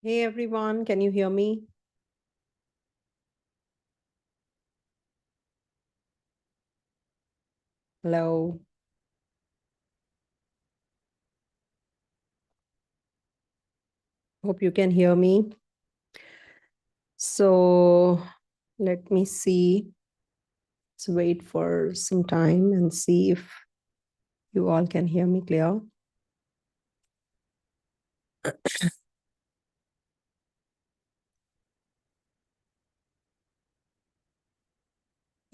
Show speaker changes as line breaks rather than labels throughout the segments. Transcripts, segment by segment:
Hey everyone, can you hear me? Hello. Hope you can hear me. So let me see. Let's wait for some time and see if you all can hear me clear.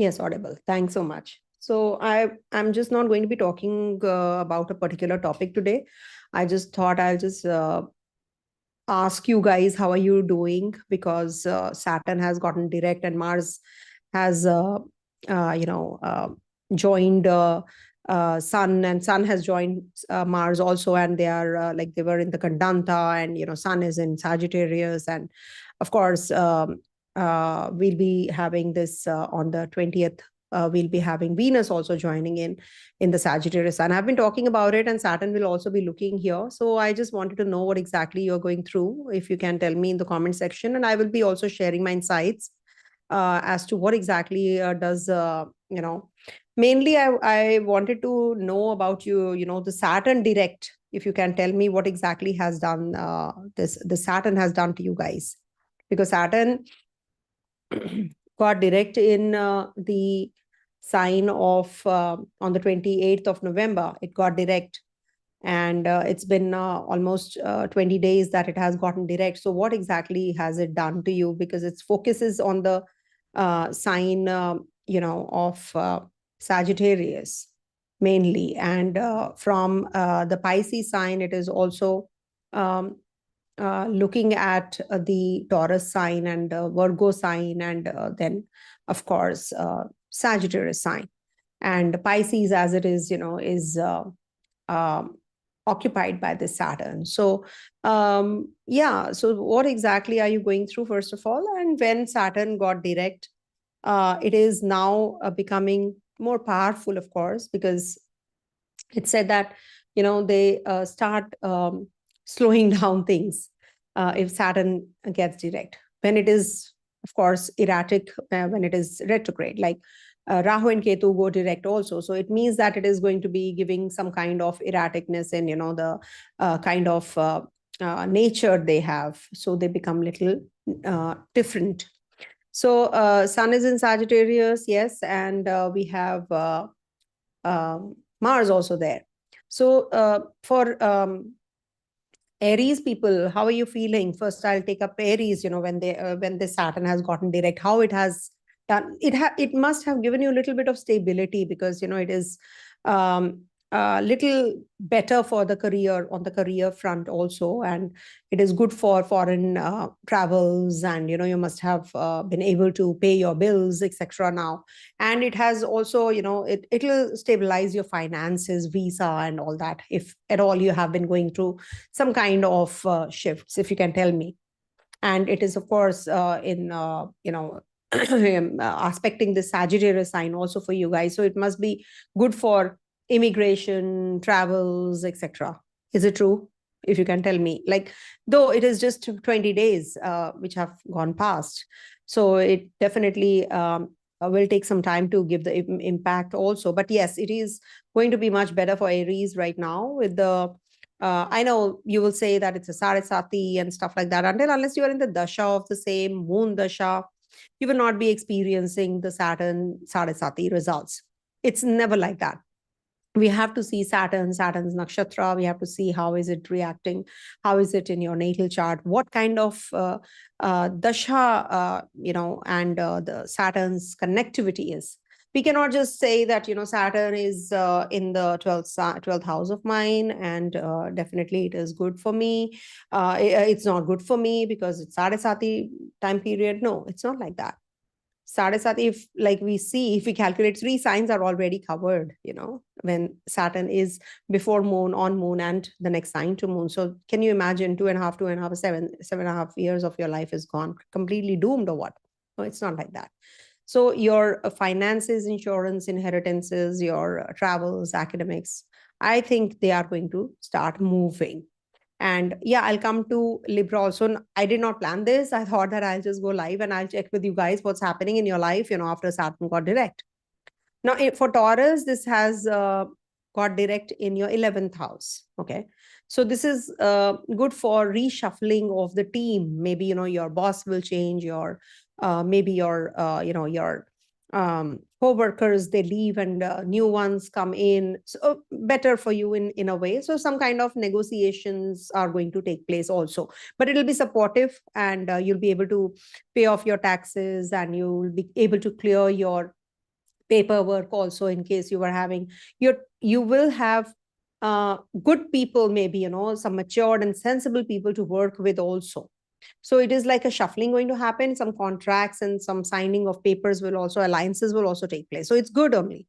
Yes, audible. Thanks so much. So I'm just not going to be talking about a particular topic today. I just thought I'll just ask you guys how are you doing, because Saturn has gotten direct and Mars has uh, you know uh, joined Sun, and Sun has joined Mars also, and they are like they were in the Kandanta, and Sun is in Sagittarius, and of course we'll be having this on the 20th. We'll be having Venus also joining in the Sagittarius, and I've been talking about it, and Saturn will also be looking here. So I just wanted to know what exactly you're going through. If you can tell me in the comment section, and I will be also sharing my insights as to what exactly does mainly I wanted to know about the Saturn direct. If you can tell me what exactly has done this the Saturn has done to you guys, because Saturn got direct in the sign of on the 28th of November. It got direct, and it's been almost 20 days that it has gotten direct. So what exactly has it done to you? Because its focuses on the sign of Sagittarius mainly, and from the Pisces sign it is also um, looking at the Taurus sign, and Virgo sign, and then of course Sagittarius sign. And Pisces, as it is, is um, occupied by this Saturn. So yeah, so what exactly are you going through, first of all? And when Saturn got direct, it is now becoming more powerful, of course, because it said that they start slowing down things if Saturn gets direct. When it is, of course, erratic, when it is retrograde, like Rahu and Ketu go direct also. So it means that it is going to be giving some kind of erraticness in the kind of nature they have. So they become little different. So Sun is in Sagittarius, yes, and we have Mars also there. So for Aries people, how are you feeling? First, I'll take up Aries. When the Saturn has gotten direct, how it has done. It must have given you a little bit of stability, because it is a little better for the career, on the career front also, and it is good for foreign travels, and you must have been able to pay your bills, etc. now. And it has also, it'll stabilize your finances, visa and all that, if at all you have been going through some kind of shifts, if you can tell me. And it is, of course, in aspecting the Sagittarius sign also for you guys, so it must be good for immigration, travels, etc. Is it true? If you can tell me, like, though it is just 20 days which have gone past, so it definitely will take some time to give the impact also. But yes, it is going to be much better for Aries right now with the I know you will say that it's a Sarasati and stuff like that. Unless you are in the dasha of the same moon dasha, you will not be experiencing the Saturn Sarasati results. It's never like that. We have to see Saturn's nakshatra. We have to see how is it reacting, how is it in your natal chart, what kind of dasha, and the Saturn's connectivity is. We cannot just say that Saturn is in the 12th house of mine, and definitely it is good for me. It's not good for me because it's Sarasati time period. No, it's not like that. Sadasati, if like we see, if we calculate, three signs are already covered, when Saturn is before moon, on moon, and the next sign to moon. So can you imagine 2.5, 7.5 years of your life is gone, completely doomed, or what? No, it's not like that. So your finances, insurance, inheritances, your travels, academics, I think they are going to start moving. And yeah, I'll come to Libra also. I did not plan this. I thought that I'll just go live and I'll check with you guys what's happening in your life, after Saturn got direct. Now, for Taurus, this has got direct in your 11th house. Okay. So this is good for reshuffling of the team. Maybe, your boss will change, maybe your co-workers, they leave and new ones come in. So better for you in a way. So some kind of negotiations are going to take place also, but it'll be supportive, and you'll be able to pay off your taxes, and you'll be able to clear your paperwork also, in case you were having you will have good people, maybe, some matured and sensible people to work with also. So it is like a shuffling going to happen. Some contracts and some signing of papers will also, alliances will also take place. So it's good only,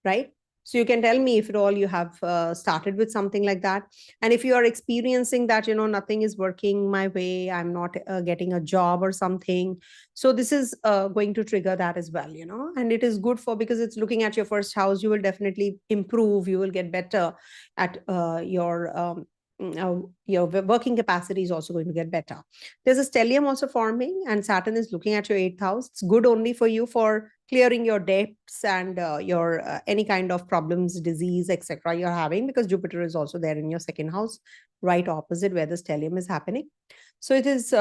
right? So you can tell me if at all you have started with something like that. And if you are experiencing that, nothing is working my way, I'm not getting a job or something. So this is going to trigger that as well, and it is good for, because it's looking at your first house. You will definitely improve. You will get better at your working capacity is also going to get better. There's a stellium also forming, and Saturn is looking at your 8th house. It's good only for you for clearing your debts and your any kind of problems, disease, etc. you're having, because Jupiter is also there in your 2nd house, right opposite where the stellium is happening. So it is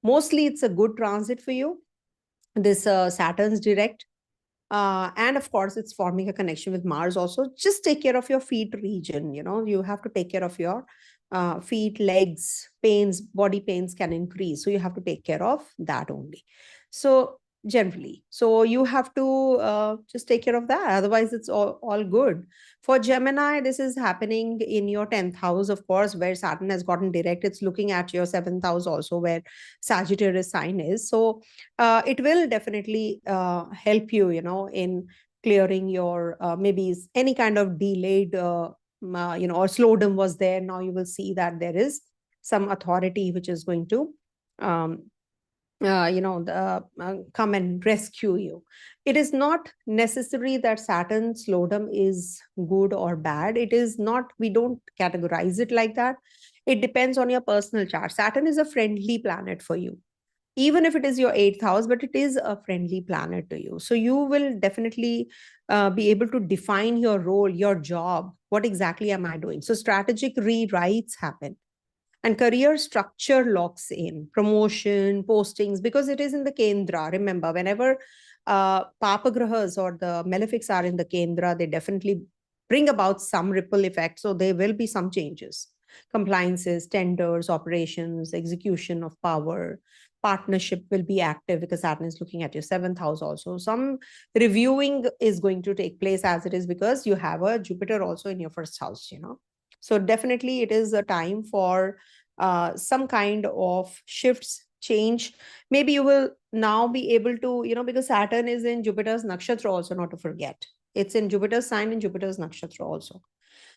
mostly it's a good transit for you, this Saturn's direct. And of course, it's forming a connection with Mars also. Just take care of your feet region. You have to take care of your feet, legs, pains, body pains can increase. So you have to take care of that only. So generally, so you have to just take care of that. Otherwise, it's all good. For Gemini, this is happening in your 10th house, of course, where Saturn has gotten direct. It's looking at your 7th house also, where Sagittarius sign is. So it will definitely help you, in clearing your maybe any kind of delayed, or slowdown was there. Now you will see that there is some authority which is going to, come and rescue you. It is not necessary that Saturn slowdown is good or bad. It is not, we don't categorize it like that. It depends on your personal chart. Saturn is a friendly planet for you, even if it is your 8th house, but it is a friendly planet to you. So you will definitely be able to define your role, your job. What exactly am I doing? So strategic rewrites happen, and career structure locks in, promotion, postings, because it is in the Kendra. Remember, whenever Papagrahas or the malefics are in the Kendra, they definitely bring about some ripple effect. So there will be some changes. Compliances, tenders, operations, execution of power, partnership will be active, because Saturn is looking at your 7th house also. Some reviewing is going to take place, as it is because you have a Jupiter also in your 1st house, So definitely it is a time for some kind of shifts, change. Maybe you will now be able to, because Saturn is in Jupiter's nakshatra also, not to forget. It's in Jupiter's sign and Jupiter's nakshatra also.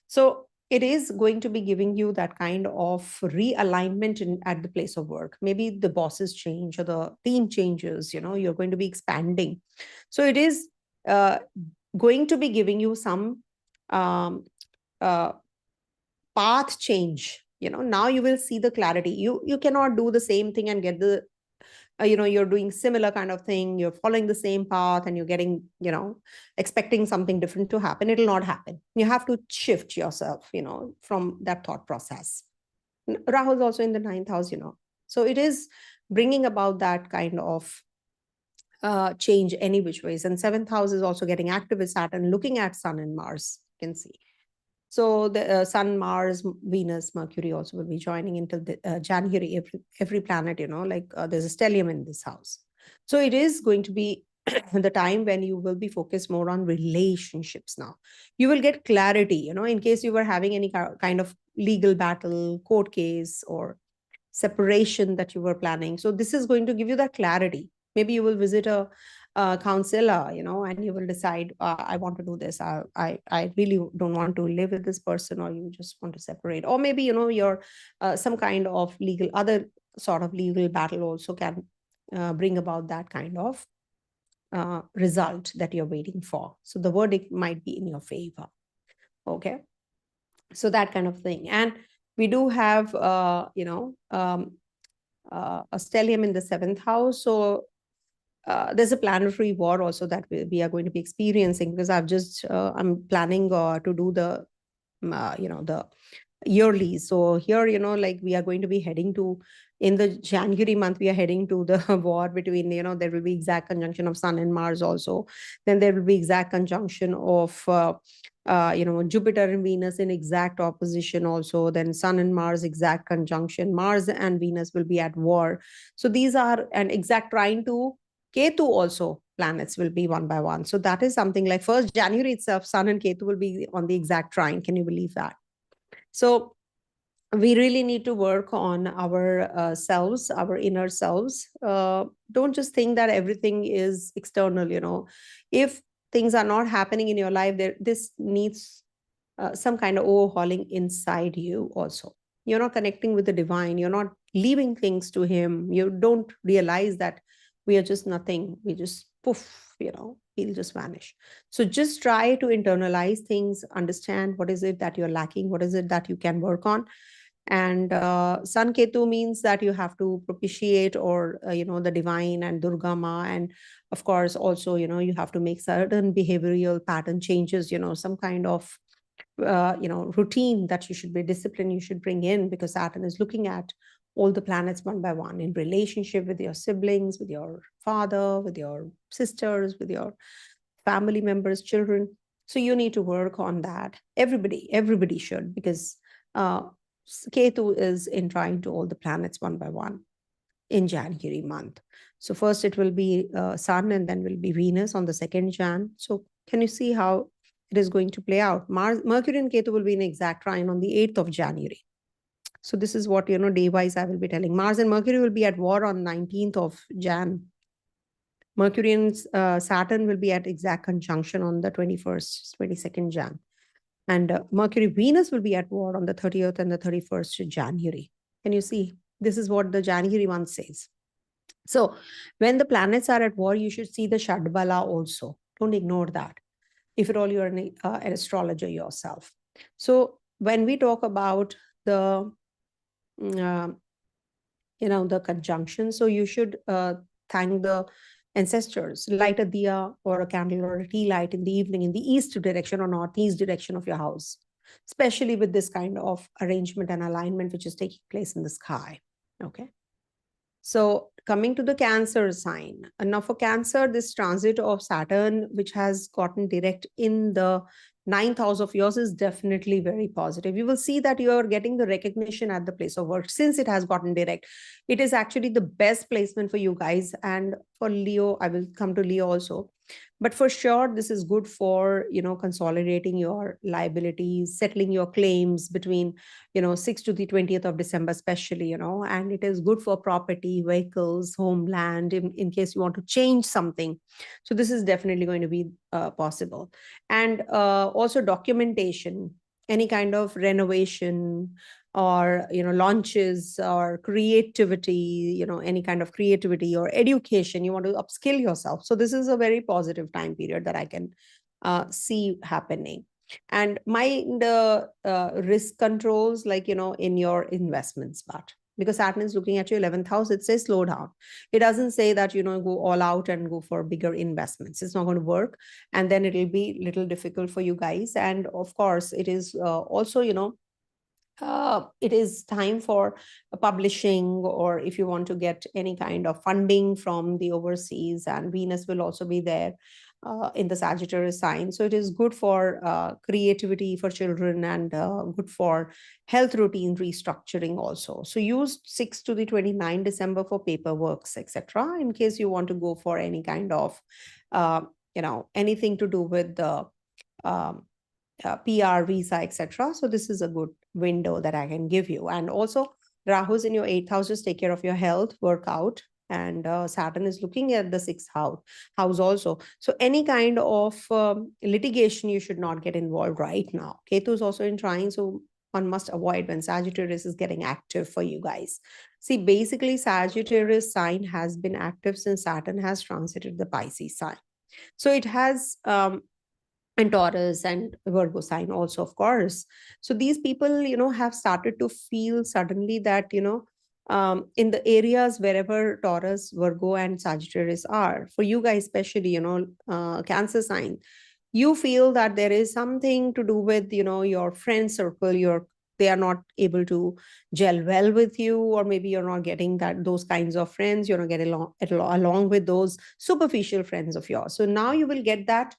So it is going to be giving you that kind of realignment at the place of work. Maybe the bosses change or the team changes, you're going to be expanding. So it is going to be giving you some uh, path change. Now you will see the clarity. You cannot do the same thing and get the you're doing similar kind of thing, you're following the same path, and you're getting, expecting something different to happen. It'll not happen. You have to shift yourself, from that thought process. Rahu is also in the 9th house, so it is bringing about that kind of change any which ways. And 7th house is also getting active with Saturn looking at Sun and Mars, you can see. So the Sun, Mars, Venus, Mercury also will be joining into the January. Every planet, there's a stellium in this house. So it is going to be the time when you will be focused more on relationships now. You will get clarity, in case you were having any kind of legal battle, court case, or separation that you were planning. So this is going to give you that clarity. Maybe you will visit a counselor, and you will decide, I want to do this. I really don't want to live with this person, or you just want to separate. Or maybe, you're some kind of other sort of legal battle also can bring about that kind of result that you're waiting for. So the verdict might be in your favor. Okay. So that kind of thing. And We do have, a stellium in the 7th house. So there's a planetary war also that we are going to be experiencing, because I'm planning to do the, the yearly. So here, like we are going to be heading to, in the January month, we are heading to the war between, there will be exact conjunction of Sun and Mars also. Then there will be exact conjunction of, Jupiter and Venus in exact opposition also. Then Sun and Mars exact conjunction. Mars and Venus will be at war. So these are an exact trine to Ketu also. Planets will be one by one. So that is something like 1st January itself, Sun and Ketu will be on the exact trine. Can you believe that? So we really need to work on our selves, our inner selves. Don't just think that everything is external. If things are not happening in your life, this needs some kind of overhauling inside you also. You're not connecting with the divine. You're not leaving things to him. You don't realize that we are just nothing. We just poof, he'll just vanish. So just try to internalize things, understand what is it that you're lacking, what is it that you can work on. And Sun Ketu means that you have to propitiate, or the divine and Durga Ma, and of course also you have to make certain behavioral pattern changes, some kind of routine that you should be disciplined, you should bring in, because Saturn is looking at all the planets one by one in relationship with your siblings, with your father, with your sisters, with your family members, children. So you need to work on that. Everybody should, because Ketu is in trying to all the planets one by one in January month. So first it will be Sun, and then will be Venus on the 2nd Jan. So can you see how it is going to play out? Mercury and Ketu will be in exact trine on the 8th of January. So this is what, day-wise I will be telling. Mars and Mercury will be at war on 19th of Jan. Mercury and Saturn will be at exact conjunction on the 21st, 22nd Jan. And Mercury-Venus will be at war on the 30th and the 31st January. Can you see? This is what the January one says. So when the planets are at war, you should see the Shadbala also. Don't ignore that, if at all you're an astrologer yourself. So when we talk about the, the conjunction, so you should thank the ancestors, light a diya or a candle or a tea light in the evening in the east direction or northeast direction of your house, especially with this kind of arrangement and alignment which is taking place in the sky. Okay. So coming to the Cancer sign. Now for Cancer, this transit of Saturn, which has gotten direct in the 9th house of yours, is definitely very positive. You will see that you are getting the recognition at the place of work. Since it has gotten direct, it is actually the best placement for you guys. And for Leo, I will come to Leo also. But for sure, this is good for, consolidating your liabilities, settling your claims between, 6th to the 20th of December, especially, and it is good for property, vehicles, homeland, in case you want to change something. So this is definitely going to be possible. And also documentation, any kind of renovation, or launches, or creativity, any kind of creativity or education, you want to upskill yourself. So this is a very positive time period that I can see happening. And mind risk controls, like in your investments, but because Saturn is looking at your 11th house, it says slow down. It doesn't say that go all out and go for bigger investments. It's not going to work, and then it will be a little difficult for you guys. And of course it is also it is time for publishing, or if you want to get any kind of funding from the overseas, and Venus will also be there in the Sagittarius sign. So it is good for creativity for children, and good for health routine restructuring also. So use 6 to the 29 December for paperworks, etc., in case you want to go for any kind of, anything to do with the PR, visa, etc. So this is a good window that I can give you. And also Rahu's in your 8th house, just take care of your health, work out. And Saturn is looking at the 6th house also. So any kind of litigation, you should not get involved right now. Ketu is also in trine, so one must avoid when Sagittarius is getting active for you guys. See, basically Sagittarius sign has been active since Saturn has transited the Pisces sign. So it has and Taurus and Virgo sign also, of course. So these people, have started to feel suddenly that, in the areas wherever Taurus, Virgo, and Sagittarius are, for you guys, especially, Cancer sign, you feel that there is something to do with, your friend circle, they are not able to gel well with you, or maybe you're not getting those kinds of friends, you're not getting along with those superficial friends of yours. So now you will get that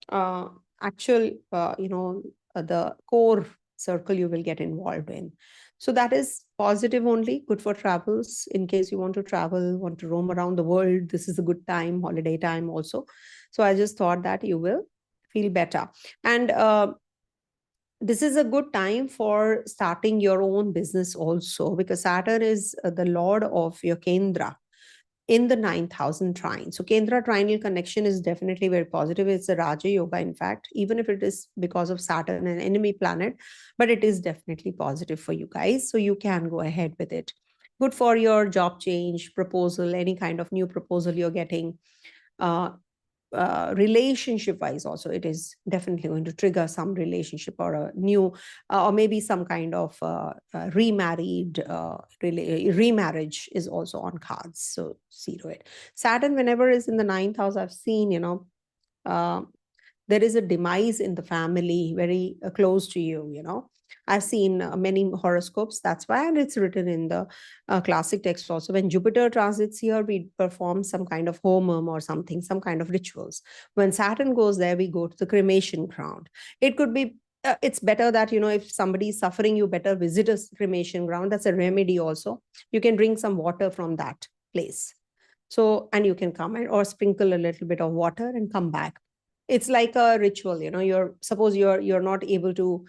uh, actual, the core circle you will get involved in. So that is positive only, good for travels. In case you want to travel, want to roam around the world, this is a good time, holiday time also. So I just thought that you will feel better. And this is a good time for starting your own business also, because Saturn is the lord of your Kendra in the 9,000 trine. So Kendra trinal connection is definitely very positive. It's a Raja Yoga, in fact, even if it is because of Saturn, an enemy planet, but it is definitely positive for you guys. So you can go ahead with it. Good for your job change, proposal, any kind of new proposal you're getting. Uh, Relationship wise also, it is definitely going to trigger some relationship, or a new or maybe some kind of remarriage is also on cards. So see to it. Saturn, whenever is in the ninth house, I've seen, uh, there is a demise in the family very close to you. I've seen many horoscopes, that's why, and it's written in the classic text also. When Jupiter transits here, we perform some kind of homum or something, some kind of rituals. When Saturn goes there, we go to the cremation ground. It could be it's better that, if somebody is suffering, you better visit a cremation ground. That's a remedy also. You can drink some water from that place. So, and you can come or sprinkle a little bit of water and come back. It's like a ritual. You're not able to,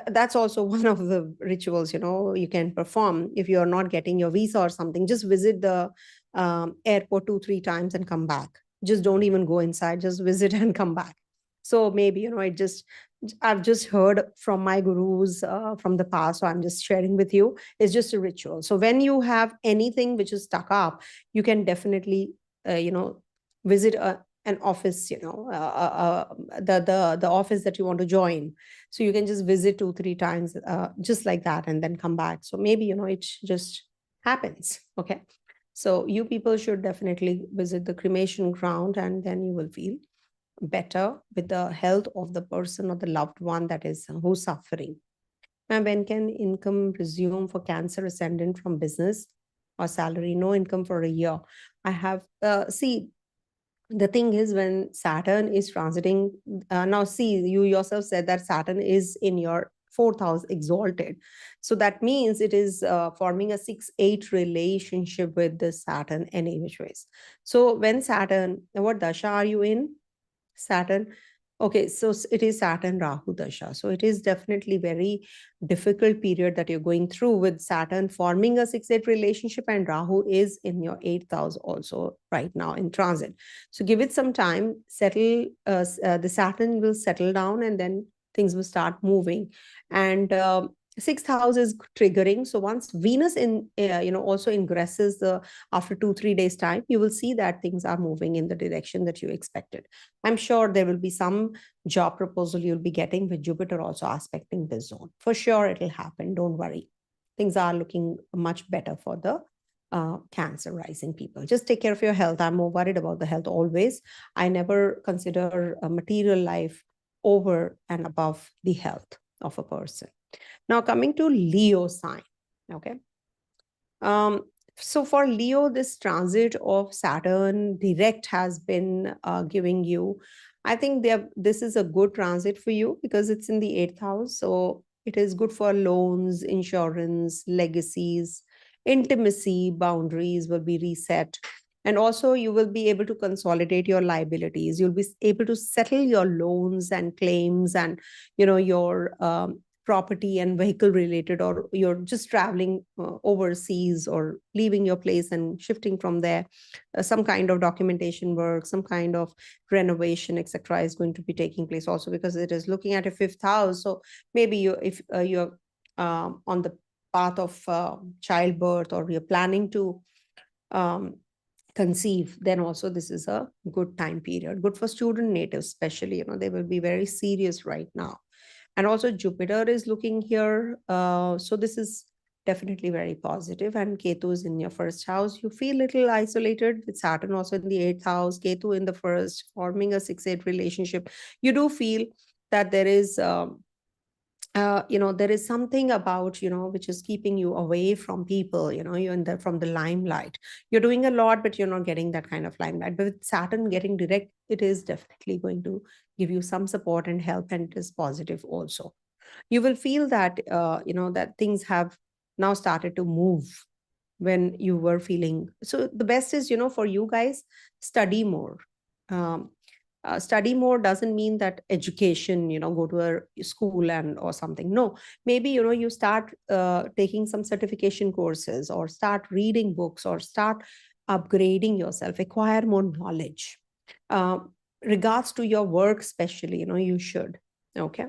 that's also one of the rituals, you can perform. If you're not getting your visa or something, just visit the airport 2-3 times and come back. Just don't even go inside, just visit and come back. So maybe, I've just heard from my gurus from the past, so I'm just sharing with you. It's just a ritual. So when you have anything which is stuck up, you can definitely visit an office, the office that you want to join. So you can just visit 2-3 times, just like that, and then come back. So maybe, it just happens. Okay. So you people should definitely visit the cremation ground, and then you will feel better with the health of the person or the loved one that is who's suffering. And when can income resume for Cancer ascendant from business or salary? No income for a year. I have, see, the thing is, when Saturn is transiting, now see, you yourself said that Saturn is in your fourth house exalted. So that means it is forming a 6-8 relationship with the Saturn any which ways. So when Saturn, what dasha are you in? Saturn. Okay, so it is Saturn Rahu Dasha. So it is definitely very difficult period that you're going through, with Saturn forming a 6-8 relationship, and Rahu is in your 8th house also right now in transit. So give it some time, settle, the Saturn will settle down, and then things will start moving. And sixth house is triggering. So once Venus also ingresses the after 2-3 days time, you will see that things are moving in the direction that you expected. I'm sure there will be some job proposal you'll be getting with Jupiter also aspecting this zone. For sure, it'll happen. Don't worry. Things are looking much better for the Cancer rising people. Just take care of your health. I'm more worried about the health always. I never consider a material life over and above the health of a person. Now, coming to Leo sign. Okay. Um, so for Leo, this transit of Saturn direct has been giving you, I think this is a good transit for you because it's in the 8th house. So it is good for loans, insurance, legacies, intimacy, boundaries will be reset. And also you will be able to consolidate your liabilities. You'll be able to settle your loans and claims, and, your property and vehicle related, or you're just traveling overseas or leaving your place and shifting from there, some kind of documentation work, some kind of renovation, etc., is going to be taking place also, because it is looking at a 5th house. So maybe if you're on the path of childbirth, or you're planning to conceive, then also this is a good time period. Good for student natives, especially, they will be very serious right now. And also Jupiter is looking here. So this is definitely very positive. And Ketu is in your first house. You feel a little isolated with Saturn also in the eighth house, Ketu in the first, forming a 6-8 relationship. You do feel that there is there is something about, which is keeping you away from people, you're in the from the limelight. You're doing a lot, but you're not getting that kind of limelight. But with Saturn getting direct, it is definitely going to give you some support and help, and it is positive also. You will feel that that things have now started to move when you were feeling. So the best is, for you guys, study more. um, Study more doesn't mean that education, go to a school and or something. No, maybe, you start taking some certification courses, or start reading books, or start upgrading yourself, acquire more knowledge. uh, Regards to your work especially, you should. Okay.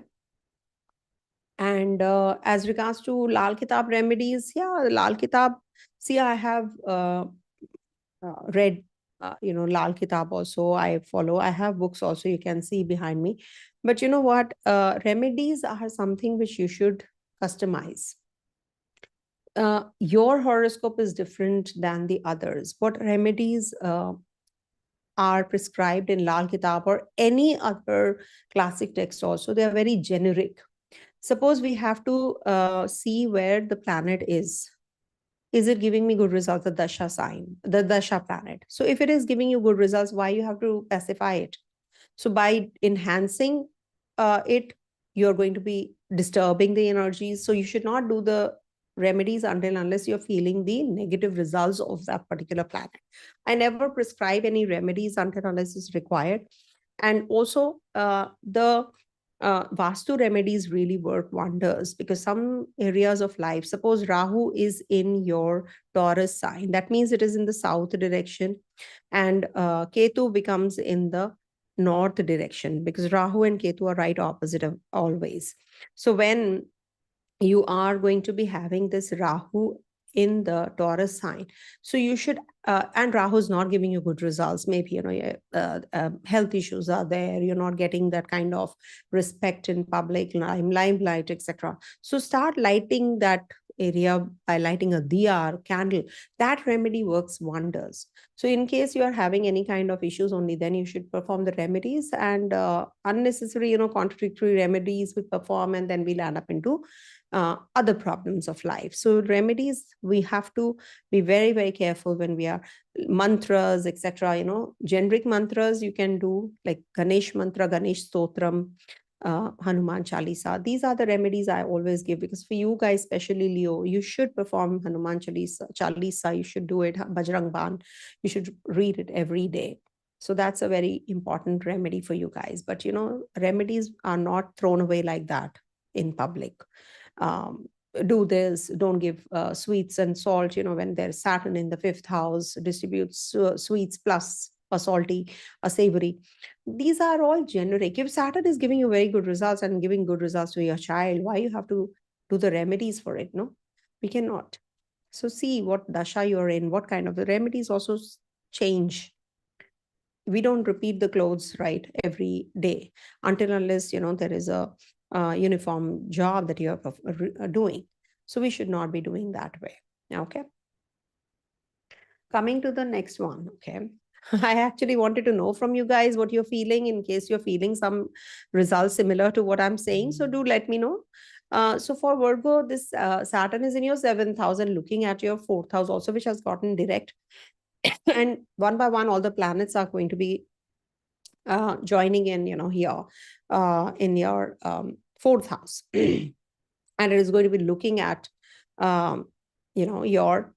And as regards to Lal Kitab remedies, yeah, Lal Kitab, see, I have read, Lal Kitab also. I follow. I have books also. You can see behind me. But you know what? Remedies are something which you should customize. Your horoscope is different than the others. What remedies are prescribed in Lal Kitab or any other classic text also, they are very generic. Suppose we have to see where the planet is. Is it giving me good results, the dasha sign, the dasha planet? So if it is giving you good results, why you have to pacify it? So by enhancing it, you're going to be disturbing the energies. So you should not do the remedies until unless you're feeling the negative results of that particular planet. I never prescribe any remedies until unless it's required. And also the Vastu remedies really work wonders, because some areas of life, suppose Rahu is in your Taurus sign, that means it is in the south direction, and Ketu becomes in the north direction, because Rahu and Ketu are right opposite of always. So when you are going to be having this Rahu in the Taurus sign, so you should, and Rahu is not giving you good results. Maybe, health issues are there. You're not getting that kind of respect in public, limelight, etc. So start lighting that area by lighting a diya or candle. That remedy works wonders. So in case you are having any kind of issues, only then you should perform the remedies, and unnecessary, contradictory remedies we perform, and then we land up into other problems of life. So remedies, we have to be very, very careful when we are mantras, etc. Generic mantras you can do, like Ganesh mantra, Ganesh stotram, Hanuman Chalisa. These are the remedies I always give, because for you guys, especially Leo, you should perform Hanuman Chalisa. You should do it, Bajrang Ban. You should read it every day. So that's a very important remedy for you guys. But remedies are not thrown away like that in public. Do this, don't give sweets and salt, when there's Saturn in the fifth house, distributes sweets plus a salty, a savory. These are all generic. If Saturn is giving you very good results and giving good results to your child, why you have to do the remedies for it? No, we cannot. So see what dasha you're in, what kind of the remedies also change. We don't repeat the clothes right every day, until unless there is a uniform job that you are doing. So we should not be doing that way. Okay. Coming to the next one. Okay. I actually wanted to know from you guys what you're feeling, in case you're feeling some results similar to what I'm saying. So do let me know. So for Virgo, this Saturn is in your 7th house and looking at your 4th house also, which has gotten direct. And one by one, all the planets are going to be joining in, here in your 4th house. And it is going to be looking at, your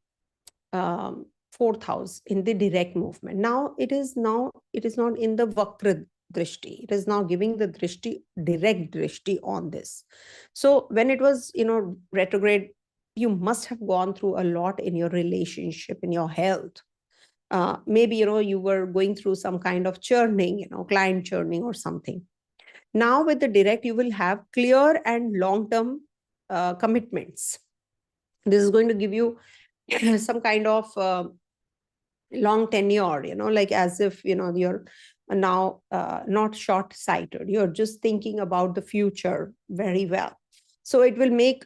4th house in the direct movement. Now it is not in the Vakra drishti. It is now giving the drishti, direct drishti on this. So when it was, retrograde, you must have gone through a lot in your relationship, in your health. Maybe, you were going through some kind of churning, client churning or something. Now with the direct, you will have clear and long-term commitments. This is going to give you some kind of long tenure, like as if, you're now not short-sighted. You're just thinking about the future very well. So it will make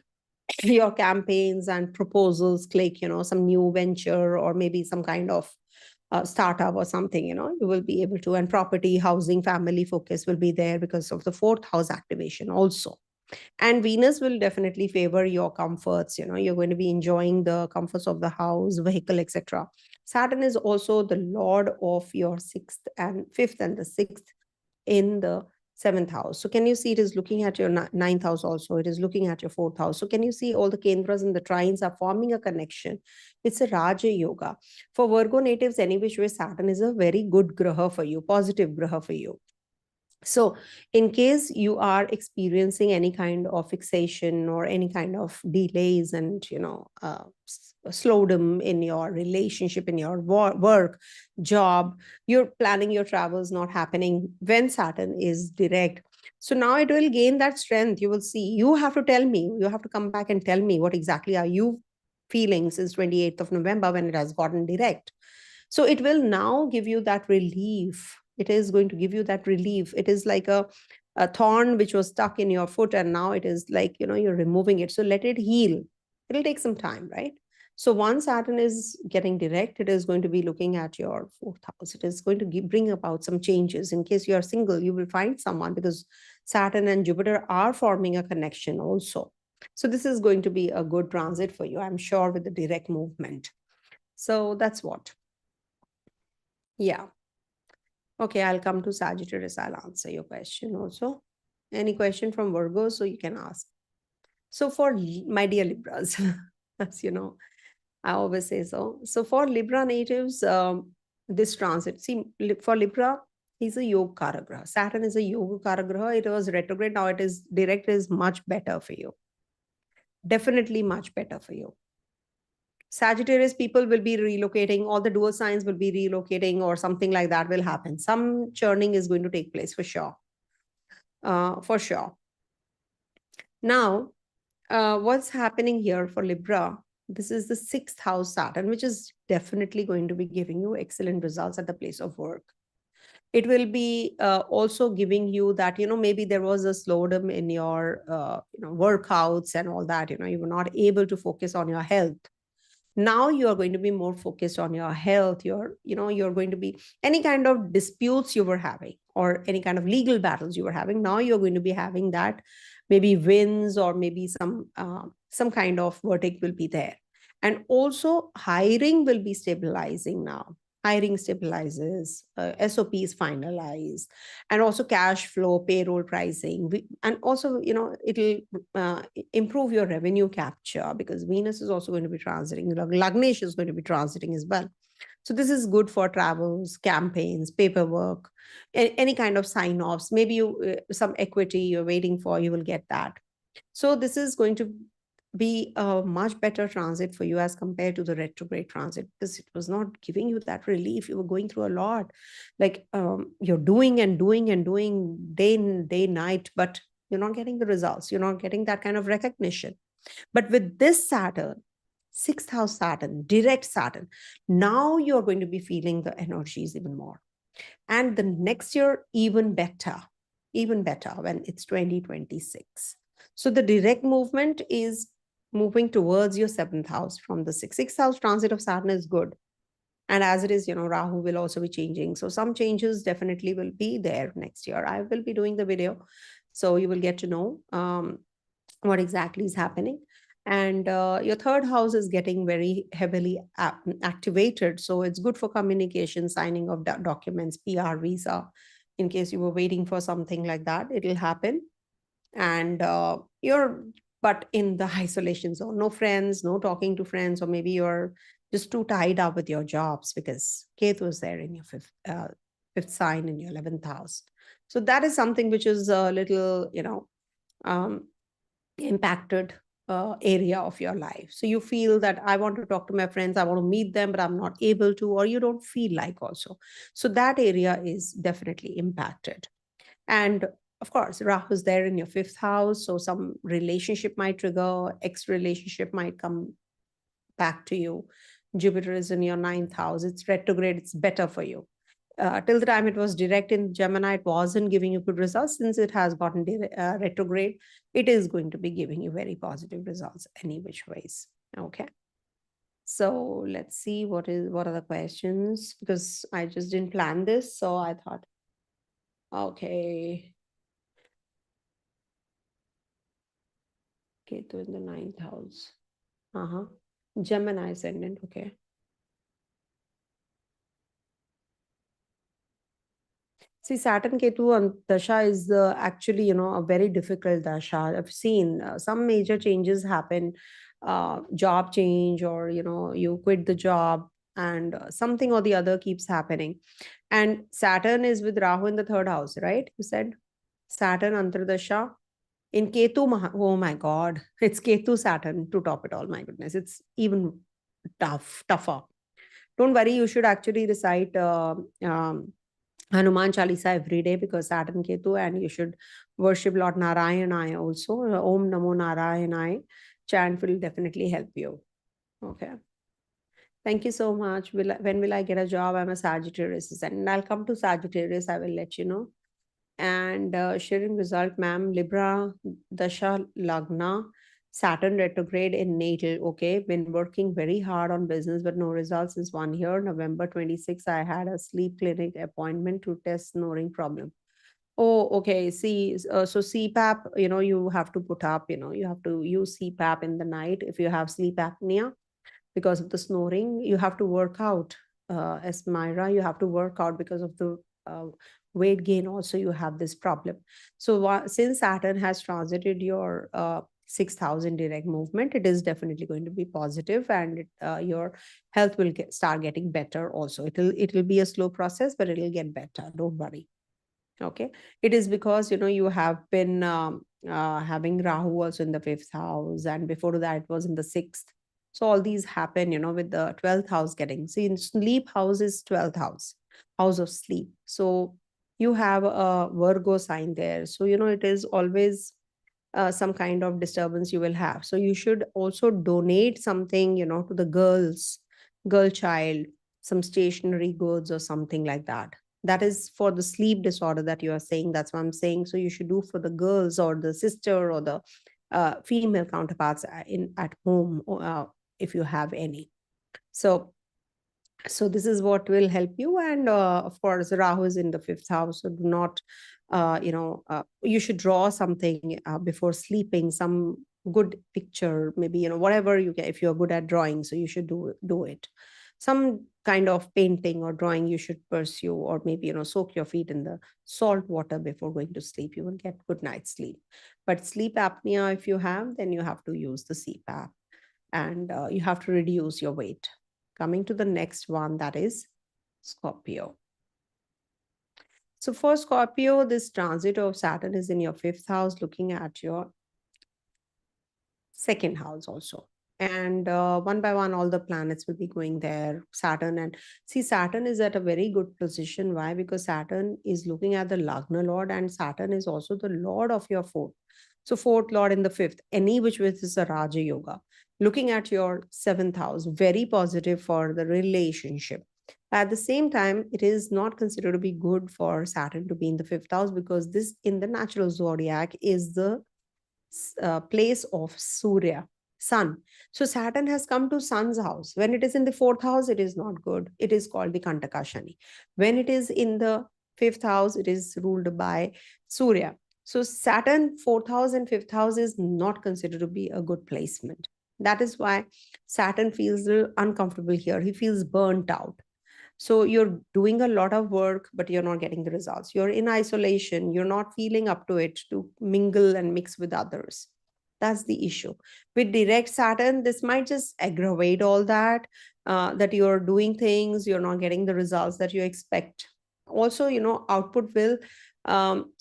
your campaigns and proposals click, some new venture or maybe some kind of startup or something, you will be able to. And property, housing, family focus will be there because of the fourth house activation also. And Venus will definitely favor your comforts. You're going to be enjoying the comforts of the house, vehicle, etc. Saturn is also the lord of your sixth and fifth and the sixth in the seventh house. So can you see it is looking at your ninth house also? It is looking at your fourth house. So can you see all the kendras and the trines are forming a connection? It's a Raja Yoga. For Virgo natives, any which way, Saturn is a very good graha for you, positive graha for you. So in case you are experiencing any kind of fixation or any kind of delays and slowdom in your relationship, in your work, job, you're planning your travels not happening when Saturn is direct. So now it will gain that strength. You will see, you have to tell me, you have to come back and tell me what exactly are you feeling since 28th of November when it has gotten direct. So it will now give you that relief. It is going to give you that relief. It is like a thorn which was stuck in your foot, and now it is like, you're removing it. So let it heal. It'll take some time, right? So once Saturn is getting direct, it is going to be looking at your fourth house. It is going to bring about some changes. In case you are single, you will find someone because Saturn and Jupiter are forming a connection also. So this is going to be a good transit for you, I'm sure, with the direct movement. So that's what. Yeah. Okay, I'll come to Sagittarius. I'll answer your question also. Any question from Virgo, so you can ask. So for my dear Libras, as you know, I always say so. So for Libra natives, this transit, see, for Libra, he's a yoga karagraha. Saturn is a yoga karagraha. It was retrograde. Now it is direct, is much better for you. Definitely much better for you. Sagittarius people will be relocating, all the dual signs will be relocating, or something like that will happen. Some churning is going to take place for sure. For sure. Now, what's happening here for Libra? This is the sixth house Saturn, which is definitely going to be giving you excellent results at the place of work. It will be also giving you that, maybe there was a slowdown in your, workouts and all that, you were not able to focus on your health. Now you are going to be more focused on your health. You're going to be, any kind of disputes you were having or any kind of legal battles you were having, now you're going to be having that, maybe wins, or maybe some kind of verdict will be there. And also hiring will be stabilizing now. Hiring stabilizes, SOP is finalized, and also cash flow, payroll pricing, and also, it'll improve your revenue capture because Venus is also going to be transiting. Lagnesh is going to be transiting as well. So this is good for travels, campaigns, paperwork, any kind of sign-offs. Maybe some equity you're waiting for, you will get that. So this is going to be a much better transit for you as compared to the retrograde transit, because it was not giving you that relief. You were going through a lot, like you're doing and doing and doing day night, but you're not getting the results. You're not getting that kind of recognition. But with this Saturn, sixth house Saturn, direct Saturn, now you're going to be feeling the energies even more. And the next year, even better when it's 2026. So the direct movement is moving towards your seventh house from the sixth house. Transit of Saturn is good. And as it is, Rahu will also be changing. So some changes definitely will be there next year. I will be doing the video, so you will get to know what exactly is happening. And your third house is getting very heavily activated. So it's good for communication, signing of documents, PR, visa. In case you were waiting for something like that, it'll happen. And but in the isolation zone, no friends, no talking to friends, or maybe you're just too tied up with your jobs because Ketu is there in your fifth sign in your 11th house. So that is something which is a little, impacted area of your life. So you feel that I want to talk to my friends, I want to meet them, but I'm not able to, or you don't feel like also. So that area is definitely impacted. And of course, Rahu is there in your fifth house. So some relationship might trigger, ex relationship might come back to you. Jupiter is in your ninth house. It's retrograde. It's better for you. Till the time it was direct in Gemini, it wasn't giving you good results. Since it has gotten retrograde, it is going to be giving you very positive results any which ways. Okay. So let's see what are the questions, because I just didn't plan this. So I thought, okay. Ketu in the ninth house. Gemini ascendant. Okay. See, Saturn Ketu and Dasha is actually, a very difficult Dasha. I've seen some major changes happen, job change, or, you quit the job, and something or the other keeps happening. And Saturn is with Rahu in the third house, right? You said Saturn Antardasha in Ketu. Oh my God, it's Ketu Saturn to top it all. My goodness, it's even tougher. Don't worry, you should actually recite Hanuman Chalisa every day, because Saturn Ketu, and you should worship Lord Narayana also. Om Namo Narayana chant will definitely help you. Okay. Thank you so much. When will I get a job? I'm a Sagittarius, and I'll come to Sagittarius. I will let you know. And sharing result, ma'am, Libra, Dasha, Lagna, Saturn retrograde in natal. Okay, been working very hard on business, but no results since 1 year. November 26, I had a sleep clinic appointment to test snoring problem. Oh, okay. See, so CPAP, you have to put up, you have to use CPAP in the night if you have sleep apnea because of the snoring. You have to work out, as Myra, you have to work out because of the weight gain. Also, you have this problem. So since Saturn has transited your 6,000 direct movement, it is definitely going to be positive, and your health will start getting better. Also, it will be a slow process, but it will get better. Don't worry. Okay, it is because you have been having Rahu also in the fifth house, and before that it was in the sixth. So all these happen, with the 12th house getting. See, in sleep house is 12th house, house of sleep. So you have a Virgo sign there. So it is always some kind of disturbance you will have. So you should also donate something, to the girl child, some stationary goods or something like that. That is for the sleep disorder that you are saying. That's what I'm saying. So you should do for the girls or the sister or the female counterparts in at home, if you have any. So this is what will help you. And of course, Rahu is in the fifth house, so do not you should draw something before sleeping, some good picture, maybe, whatever you get. If you're good at drawing, so you should do it. Some kind of painting or drawing you should pursue, or maybe, soak your feet in the salt water before going to sleep. You will get good night's sleep. But sleep apnea, if you have, then you have to use the CPAP, and you have to reduce your weight. Coming to the next one, that is Scorpio. So for Scorpio, this transit of Saturn is in your fifth house, looking at your second house also. And one by one, all the planets will be going there. Saturn, and see, Saturn is at a very good position. Why? Because Saturn is looking at the Lagna Lord, and Saturn is also the Lord of your fourth. So fourth Lord in the fifth, any which way is a Raja Yoga. Looking at your seventh house, very positive for the relationship. At the same time, it is not considered to be good for Saturn to be in the fifth house, because this in the natural zodiac is the place of Surya, sun. So Saturn has come to sun's house. When it is in the fourth house, it is not good. It is called the Kantaka Shani. When it is in the fifth house, it is ruled by Surya. So Saturn, fourth house and fifth house is not considered to be a good placement. That is why Saturn feels uncomfortable here. He feels burnt out. So you're doing a lot of work, but you're not getting the results. You're in isolation. You're not feeling up to it to mingle and mix with others. That's the issue. With direct Saturn, this might just aggravate all that, that you're doing things, you're not getting the results that you expect. Also, output will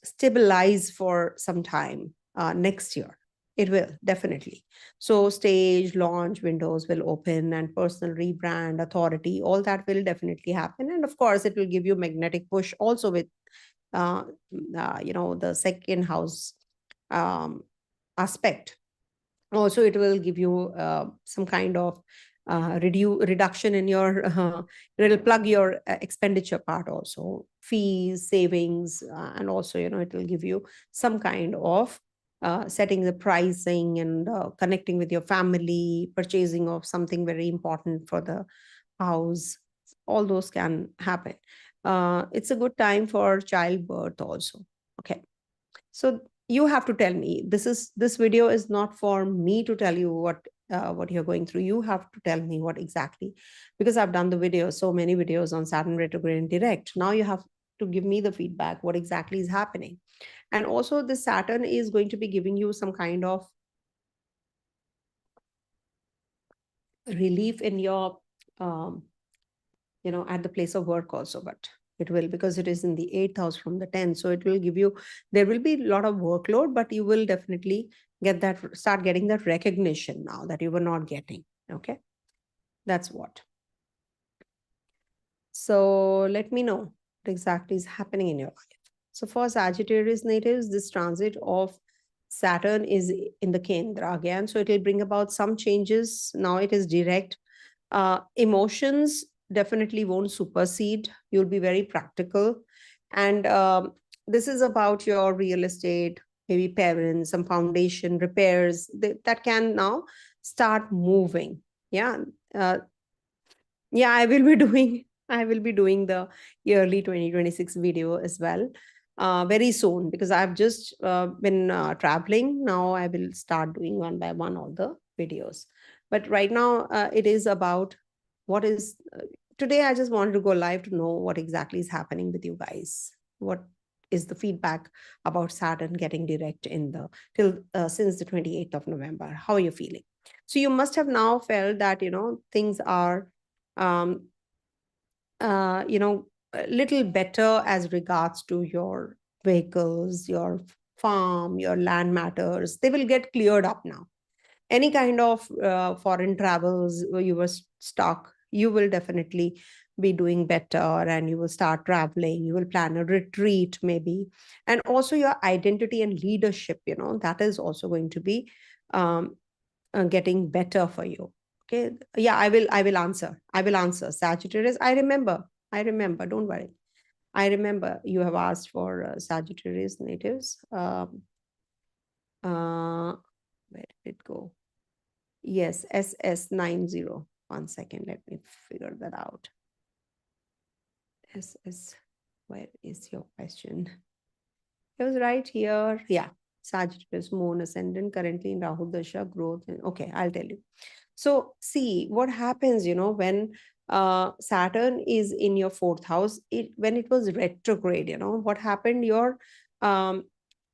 stabilize for some time next year. It will, definitely. So stage, launch, windows will open, and personal rebrand, authority, all that will definitely happen. And of course, it will give you magnetic push also with, the second house aspect. Also, it will give you some kind of reduction in your it'll plug your expenditure part also, fees, savings, and also it will give you some kind of setting the pricing and connecting with your family, purchasing of something very important for the house. All those can happen. It's a good time for childbirth also. Okay, so you have to tell me, this video is not for me to tell you what you're going through. You have to tell me what exactly, because I've done the video, so many videos on Saturn retrograde and direct. Now you have to give me the feedback, what exactly is happening. And also the Saturn is going to be giving you some kind of relief in your at the place of work also, but it will, because it is in the 8th house from the 10th, so it will give you, there will be a lot of workload, but you will definitely start getting that recognition now that you were not getting. Okay, that's what. So let me know what exactly is happening in your life. So for Sagittarius natives, this transit of Saturn is in the Kendra again, so it will bring about some changes. Now it is direct. Emotions definitely won't supersede. You'll be very practical. And this is about your real estate, maybe parents, some foundation repairs that can now start moving. Yeah. Yeah, I will be doing the yearly 2026 video as well very soon, because I've just been traveling. Now I will start doing one by one all the videos. But right now it is about what is today. I just wanted to go live to know what exactly is happening with you guys. What is the feedback about Saturn getting direct in the till since the 28th of November? How are you feeling? So you must have now felt that things are um, a little better as regards to your vehicles, your farm, your land matters. They will get cleared up now. Any kind of foreign travels where you were stuck, you will definitely be doing better, and you will start traveling. You will plan a retreat maybe. And also your identity and leadership, that is also going to be um, getting better for you. Okay, yeah, I will answer Sagittarius. I remember, don't worry. I remember you have asked for Sagittarius natives. Where did it go? Yes, SS90. 1 second, let me figure that out. SS, where is your question? It was right here. Yeah, Sagittarius moon ascendant currently in Rahu Dasha growth. Okay, I'll tell you. So see what happens, when Saturn is in your 4th house, when it was retrograde, what happened, your um,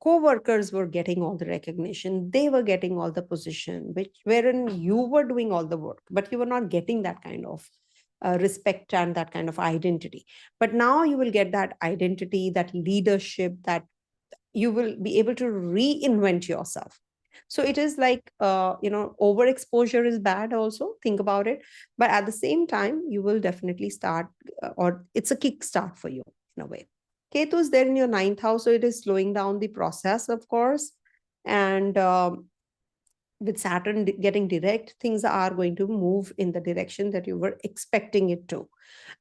co-workers were getting all the recognition. They were getting all the position, wherein you were doing all the work, but you were not getting that kind of respect and that kind of identity. But now you will get that identity, that leadership, that you will be able to reinvent yourself. So it is like overexposure is bad also, think about it. But at the same time, you will definitely start or it's a kickstart for you in a way. Ketu is there in your 9th house, so it is slowing down the process, of course. And with Saturn getting direct, things are going to move in the direction that you were expecting it to.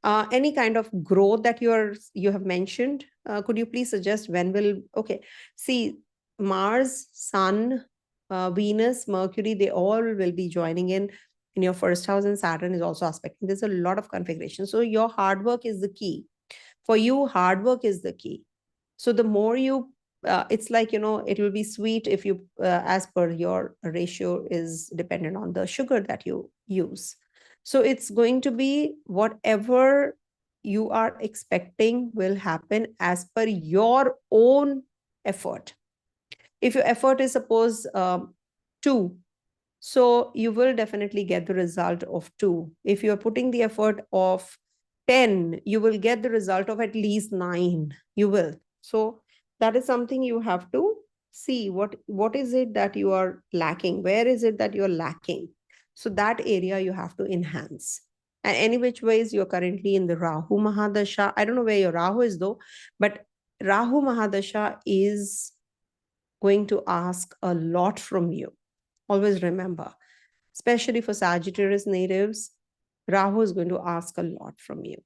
Any kind of growth that you have mentioned, could you please suggest when will? Okay, see, Mars, Sun, Venus, Mercury, they all will be joining in your 1st house, and Saturn is also aspecting. There's a lot of configuration, so your hard work is the key. For you, hard work is the key. So the more you it's like it will be sweet if you as per your ratio is dependent on the sugar that you use. So it's going to be whatever you are expecting will happen as per your own effort. If your effort is suppose 2, so you will definitely get the result of 2. If you're putting the effort of 10, you will get the result of at least 9. You will. So that is something you have to see. What is it that you are lacking? Where is it that you're lacking? So that area you have to enhance. And any which ways you're currently in the Rahu Mahadasha. I don't know where your Rahu is though, but Rahu Mahadasha is going to ask a lot from you. Always remember, especially for Sagittarius natives, Rahu is going to ask a lot from you.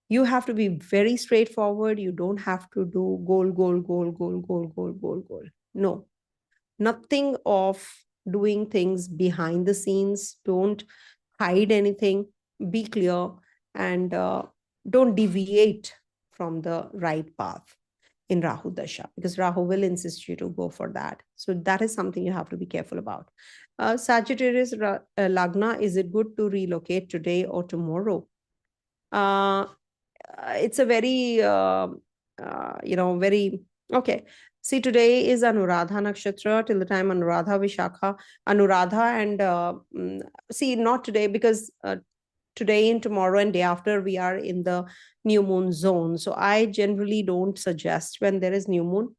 You have to be very straightforward. You don't have to do goal, goal, goal, goal, goal, goal, goal, goal. No, nothing of doing things behind the scenes. Don't hide anything. Be clear and don't deviate from the right path in Rahu Dasha, because Rahu will insist you to go for that. So that is something you have to be careful about. Sagittarius Lagna, is it good to relocate today or tomorrow? It's a very, very, okay. See, today is Anuradha Nakshatra, till the time Anuradha Vishakha, Anuradha, and see, not today, because today and tomorrow and day after we are in the new moon zone. So I generally don't suggest when there is new moon,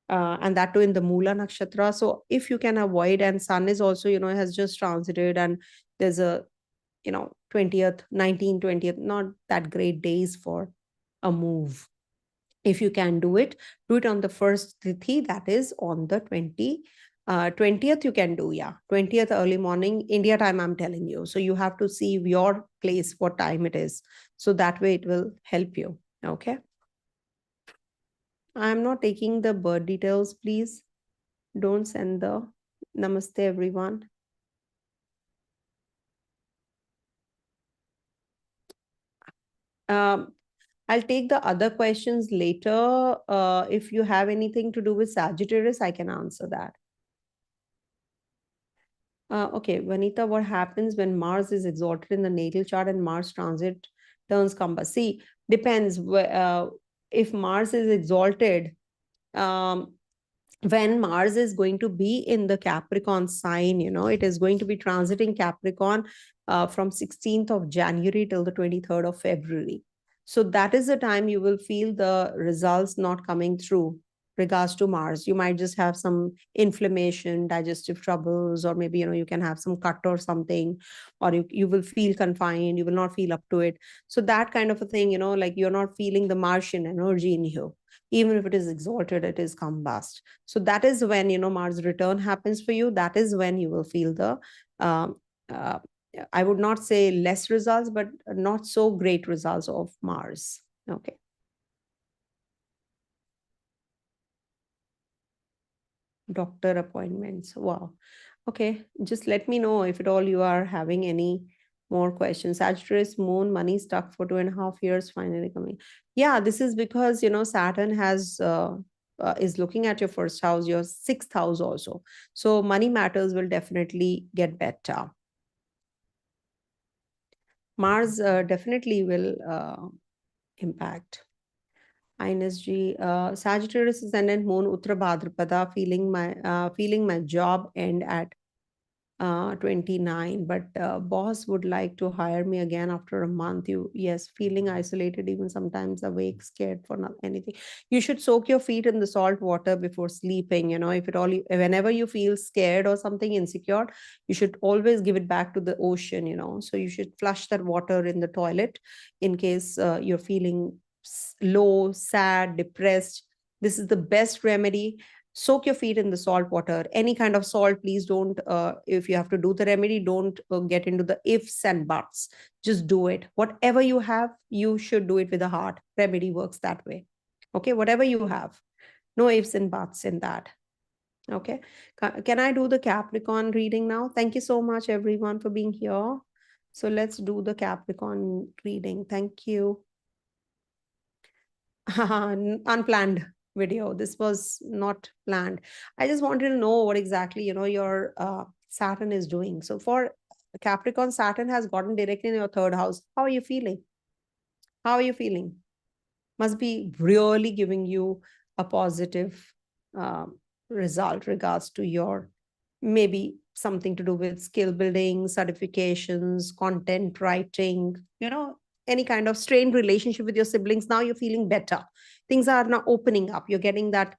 and that too in the Mula Nakshatra. So if you can avoid, and sun is also, has just transited, and there's a 20th, 19th, 20th, not that great days for a move. If you can do it on the first tithi, that is on the 20th you can do, 20th early morning India time, I'm telling you. So you have to see your place, what time it is. So that way it will help you. Okay. I'm not taking the birth details, please. Don't send the namaste, everyone. I'll take the other questions later. If you have anything to do with Sagittarius, I can answer that. Okay, Vanita, what happens when Mars is exalted in the natal chart and Mars transit turns compass? See, depends. If Mars is exalted, when Mars is going to be in the Capricorn sign, it is going to be transiting Capricorn from 16th of January till the 23rd of February. So that is the time you will feel the results not coming through regards to Mars. You might just have some inflammation, digestive troubles, or maybe, you can have some cut or something, or you will feel confined, you will not feel up to it. So that kind of a thing, like you're not feeling the Martian energy in you. Even if it is exalted, it is combust. So that is when, Mars return happens for you. That is when you will feel the, um, uh, I would not say less results, but not so great results of Mars. Okay. Doctor appointments. Wow. Okay. Just let me know if at all you are having any more questions. Sagittarius moon, money stuck for 2.5 years, finally coming. Yeah, this is because, Saturn has, is looking at your first house, your sixth house also. So money matters will definitely get better. Mars definitely will impact. INSG, Sagittarius ascendant moon Uttar Bhadrapada, feeling my job end at 29, but boss would like to hire me again after a month. Yes, feeling isolated, even sometimes awake, scared for anything. You should soak your feet in the salt water before sleeping. If at all, whenever you feel scared or something insecure, you should always give it back to the ocean. So you should flush that water in the toilet in case you're feeling low, sad, depressed. This is the best remedy. Soak your feet in the salt water, any kind of salt. Please don't, if you have to do the remedy, don't get into the ifs and buts. Just do it. Whatever you have, you should do it with a heart. Remedy works that way. Okay, whatever you have, no ifs and buts in that. Okay, can I do the Capricorn reading now? Thank you so much, everyone, for being here. So let's do the Capricorn reading. Thank you. Unplanned video. This was not planned. I just wanted to know what exactly, your Saturn is doing. So for Capricorn, Saturn has gotten directly in your third house. How are you feeling? How are you feeling? Must be really giving you a positive result regards to your, maybe something to do with skill building, certifications, content writing, any kind of strained relationship with your siblings. Now you're feeling better. Things are now opening up. You're getting that,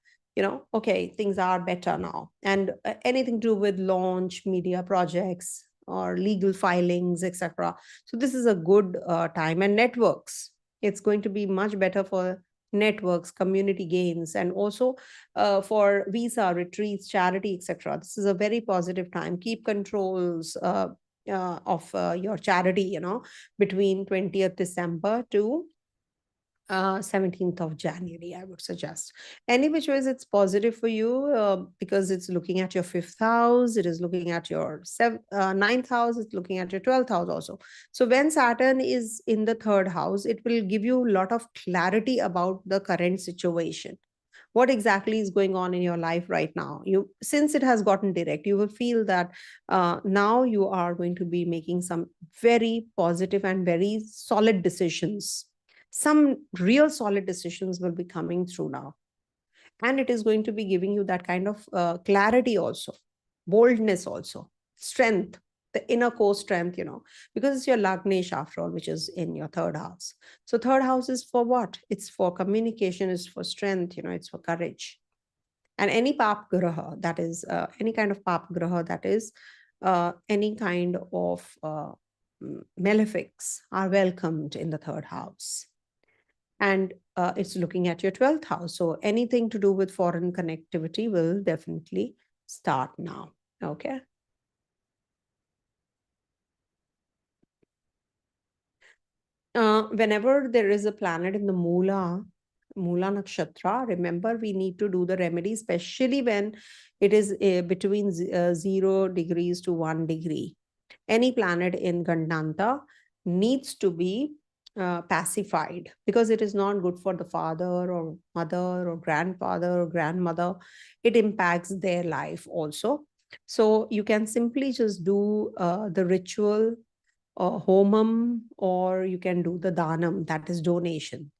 okay, things are better now. And anything to do with launch, media projects, or legal filings, etc. So this is a good time. And networks, it's going to be much better for networks, community gains, and also for visa, retreats, charity, etc. This is a very positive time. Keep controls of your charity, between 20th December to 17th of January, I would suggest. Any which ways, it's positive for you because it's looking at your fifth house, it is looking at your ninth house, it's looking at your 12th house also. So when Saturn is in the third house, it will give you a lot of clarity about the current situation. What exactly is going on in your life right now? You, since it has gotten direct, you will feel that now you are going to be making some very positive and very solid decisions. Some real solid decisions will be coming through now, and it is going to be giving you that kind of clarity also, boldness also, strength, the inner core strength, because it's your Lagnesh after all, which is in your third house. So third house is for what? It's for communication, it's for strength, it's for courage. And any pap graha, that is any kind of pap graha, that is any kind of malefics are welcomed in the third house. And it's looking at your 12th house. So anything to do with foreign connectivity will definitely start now. Okay. Whenever there is a planet in the Mula Nakshatra, remember we need to do the remedy, especially when it is between 0 degrees to 1 degree. Any planet in Gandanta needs to be pacified, because it is not good for the father or mother or grandfather or grandmother. It impacts their life also. So you can simply just do the ritual homam, or you can do the danam, that is donation.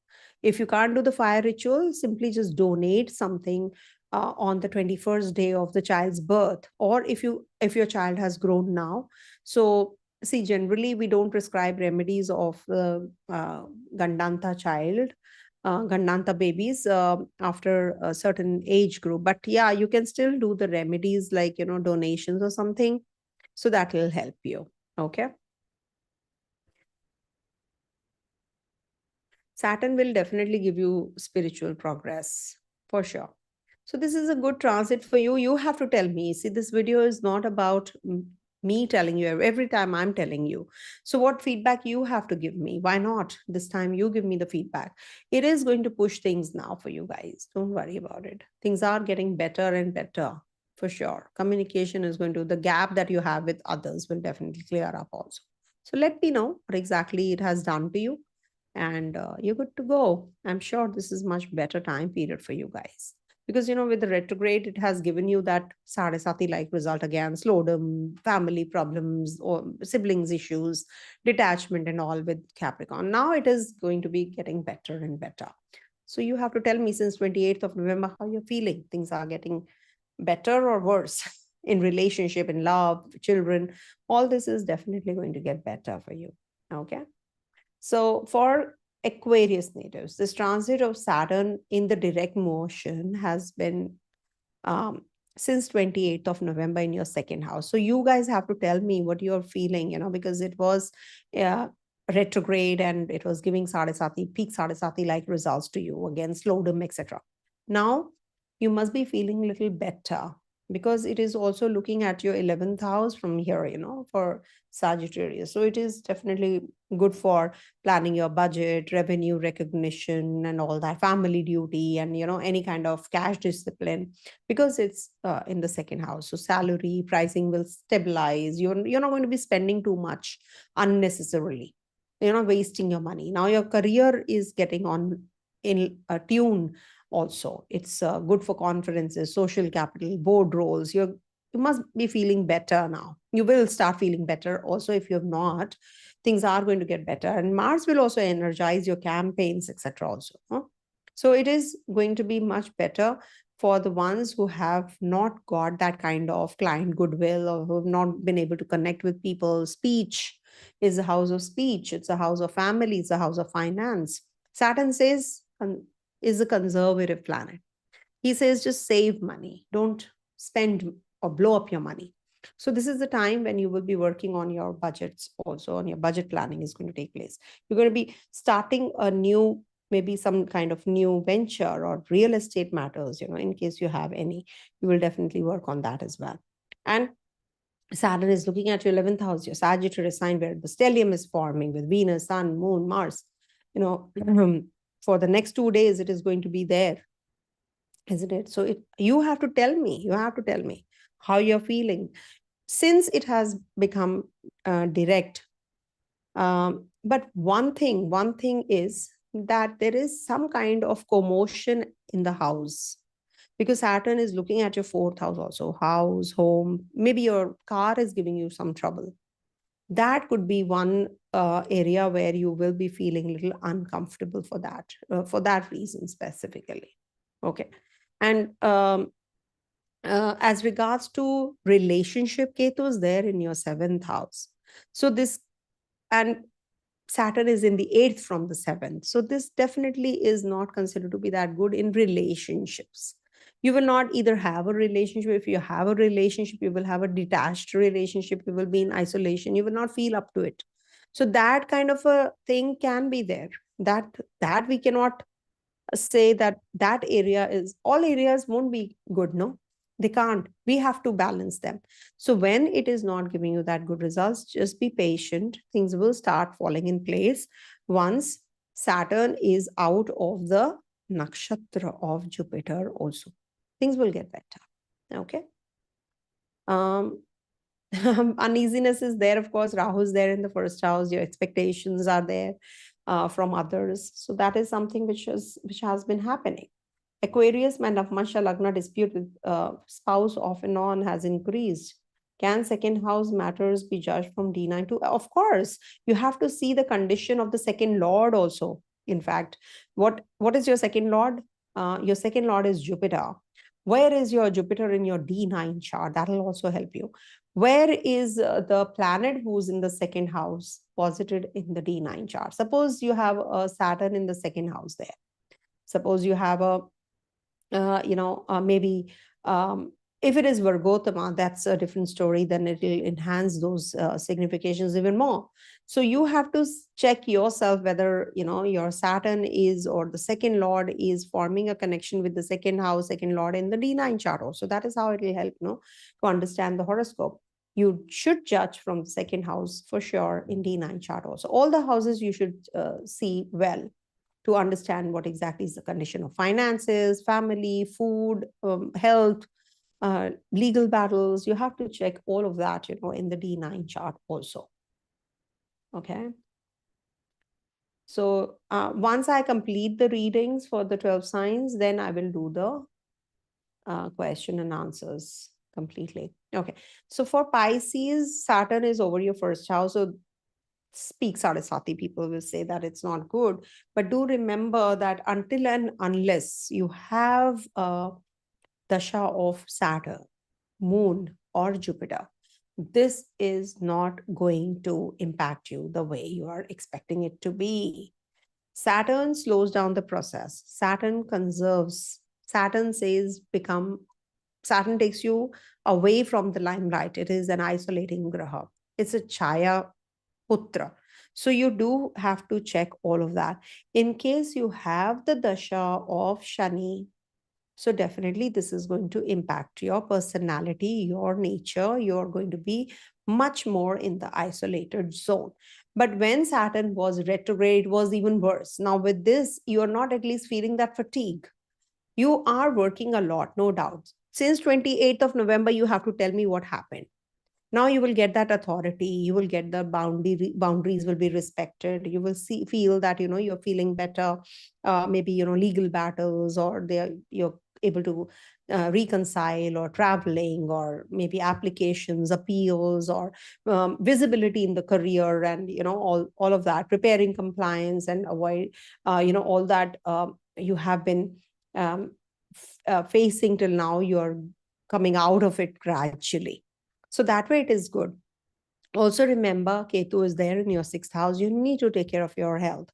If you can't do the fire ritual, simply just donate something on the 21st day of the child's birth, or if your child has grown now. So see, generally we don't prescribe remedies of the Gandanta child, Gandanta babies after a certain age group. But yeah, you can still do the remedies like, donations or something. So that will help you. Okay. Saturn will definitely give you spiritual progress for sure. So this is a good transit for you. You have to tell me. See, this video is not about me telling you every time I'm telling you. So what feedback you have to give me? Why not this time you give me the feedback? It is going to push things now for you guys. Don't worry about it. Things are getting better and better for sure. Communication is going to, the gap that you have with others will definitely clear up also. So let me know what exactly it has done to you, and you're good to go. I'm sure this is much better time period for you guys, because with the retrograde, it has given you that Sarasati like result again: slowdown, family problems, or siblings issues, detachment, and all with Capricorn. Now it is going to be getting better and better. So you have to tell me, since 28th of November, how you're feeling. Things are getting better or worse in relationship, in love, children. All this is definitely going to get better for you. Okay. So for Aquarius natives, this transit of Saturn in the direct motion has been um, since 28th of November in your second house. So you guys have to tell me what you're feeling, because it was retrograde and it was giving Sarasati, peak Sarasati like results to you, again, slowdown, etc. Now you must be feeling a little better, because it is also looking at your 11th house from here, for Sagittarius. So it is definitely good for planning your budget, revenue recognition, and all that, family duty, and any kind of cash discipline, because it's in the second house. So salary pricing will stabilize. You're not going to be spending too much unnecessarily. You're not wasting your money. Now your career is getting on in a tune also. It's good for conferences, social capital, board roles. You must be feeling better now. You will start feeling better also. If you have not, things are going to get better, and Mars will also energize your campaigns, etc. also, huh? So it is going to be much better for the ones who have not got that kind of client goodwill, or who have not been able to connect with people. Speech is a house of speech, it's a house of family, it's a house of finance. Saturn says is a conservative planet. He says just save money, don't spend or blow up your money. So this is the time when you will be working on your budgets also, on your budget planning is going to take place. You're going to be starting a new maybe some kind of new venture or real estate matters, in case you have any, you will definitely work on that as well. And Saturn is looking at your 11th house, your Sagittarius sign, where the stellium is forming with Venus, Sun, Moon, Mars. For the next 2 days, it is going to be there, isn't it? So you have to tell me how you're feeling, since it has become direct. But one thing is that there is some kind of commotion in the house, because Saturn is looking at your fourth house also, house, home. Maybe your car is giving you some trouble. That could be one area where you will be feeling a little uncomfortable for that reason specifically. Okay. And as regards to relationship, Ketu is there in your seventh house. So this, and Saturn is in the eighth from the seventh. So this definitely is not considered to be that good in relationships. You will not either have a relationship. If you have a relationship, you will have a detached relationship. You will be in isolation. You will not feel up to it. So that kind of a thing can be there. That we cannot say that area is, all areas won't be good, no, they can't. We have to balance them. So when it is not giving you that good results, just be patient. Things will start falling in place once Saturn is out of the nakshatra of Jupiter also. Things will get better. Okay. Uneasiness is there, of course. Rahu is there in the first house. Your expectations are there from others. So that is something which has been happening. Aquarius, my Navamsha Lagna dispute with spouse off and on has increased. Can second house matters be judged from D9 to? Of course, you have to see the condition of the second lord also. In fact, what is your second lord? Your second lord is Jupiter. Where is your Jupiter in your D9 chart? That will also help you. Where is the planet who's in the second house posited in the D9 chart? Suppose you have a Saturn in the second house there. Suppose you have a maybe if it is Vargotama, that's a different story. Then it will enhance those significations even more. So you have to check yourself whether your Saturn is, or the second lord is forming a connection with the second house, second lord in the D9 chart also. That is how it will help to understand the horoscope. You should judge from the second house for sure in D9 chart also. All the houses you should see well to understand what exactly is the condition of finances, family, food, health, legal battles. You have to check all of that, in the D9 chart also. Okay. So once I complete the readings for the 12 signs, then I will do the question and answers completely. Okay. So for Pisces, Saturn is over your first house. So speak Saraswati people will say that it's not good. But do remember that until and unless you have a dasha of Saturn, Moon, or Jupiter, this is not going to impact you the way you are expecting it to be. Saturn slows down the process. Saturn conserves. Saturn takes you away from the limelight. It is an isolating graha. It's a Chaya Putra. So you do have to check all of that. In case you have the dasha of Shani, so definitely this is going to impact your personality, your nature. You're going to be much more in the isolated zone. But when Saturn was retrograde, it was even worse. Now with this, you're not at least feeling that fatigue. You are working a lot, no doubt. Since 28th of November, you have to tell me what happened. Now you will get that authority. You will get the boundaries will be respected. You will feel that you're feeling better. Maybe legal battles, or you're able to reconcile, or traveling, or maybe applications, appeals, or visibility in the career, and all of that, preparing compliance and avoid all that you have been facing till now. You're coming out of it gradually. So that way it is good. Also remember, Ketu is there in your sixth house. You need to take care of your health.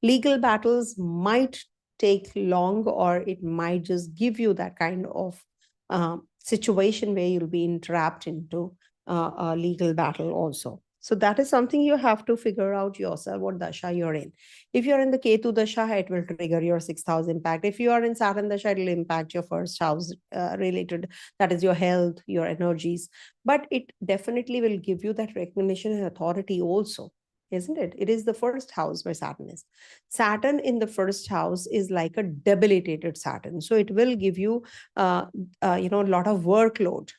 Legal battles might take long, or it might just give you that kind of situation where you'll be entrapped into a legal battle also. So that is something you have to figure out yourself, what dasha you're in. If you're in the Ketu dasha, it will trigger your sixth house impact. If you are in Saturn dasha, it will impact your first house related, that is your health, your energies. But it definitely will give you that recognition and authority also, isn't it? It is the first house where Saturn is. Saturn in the first house is like a debilitated Saturn. So it will give you, a lot of workload.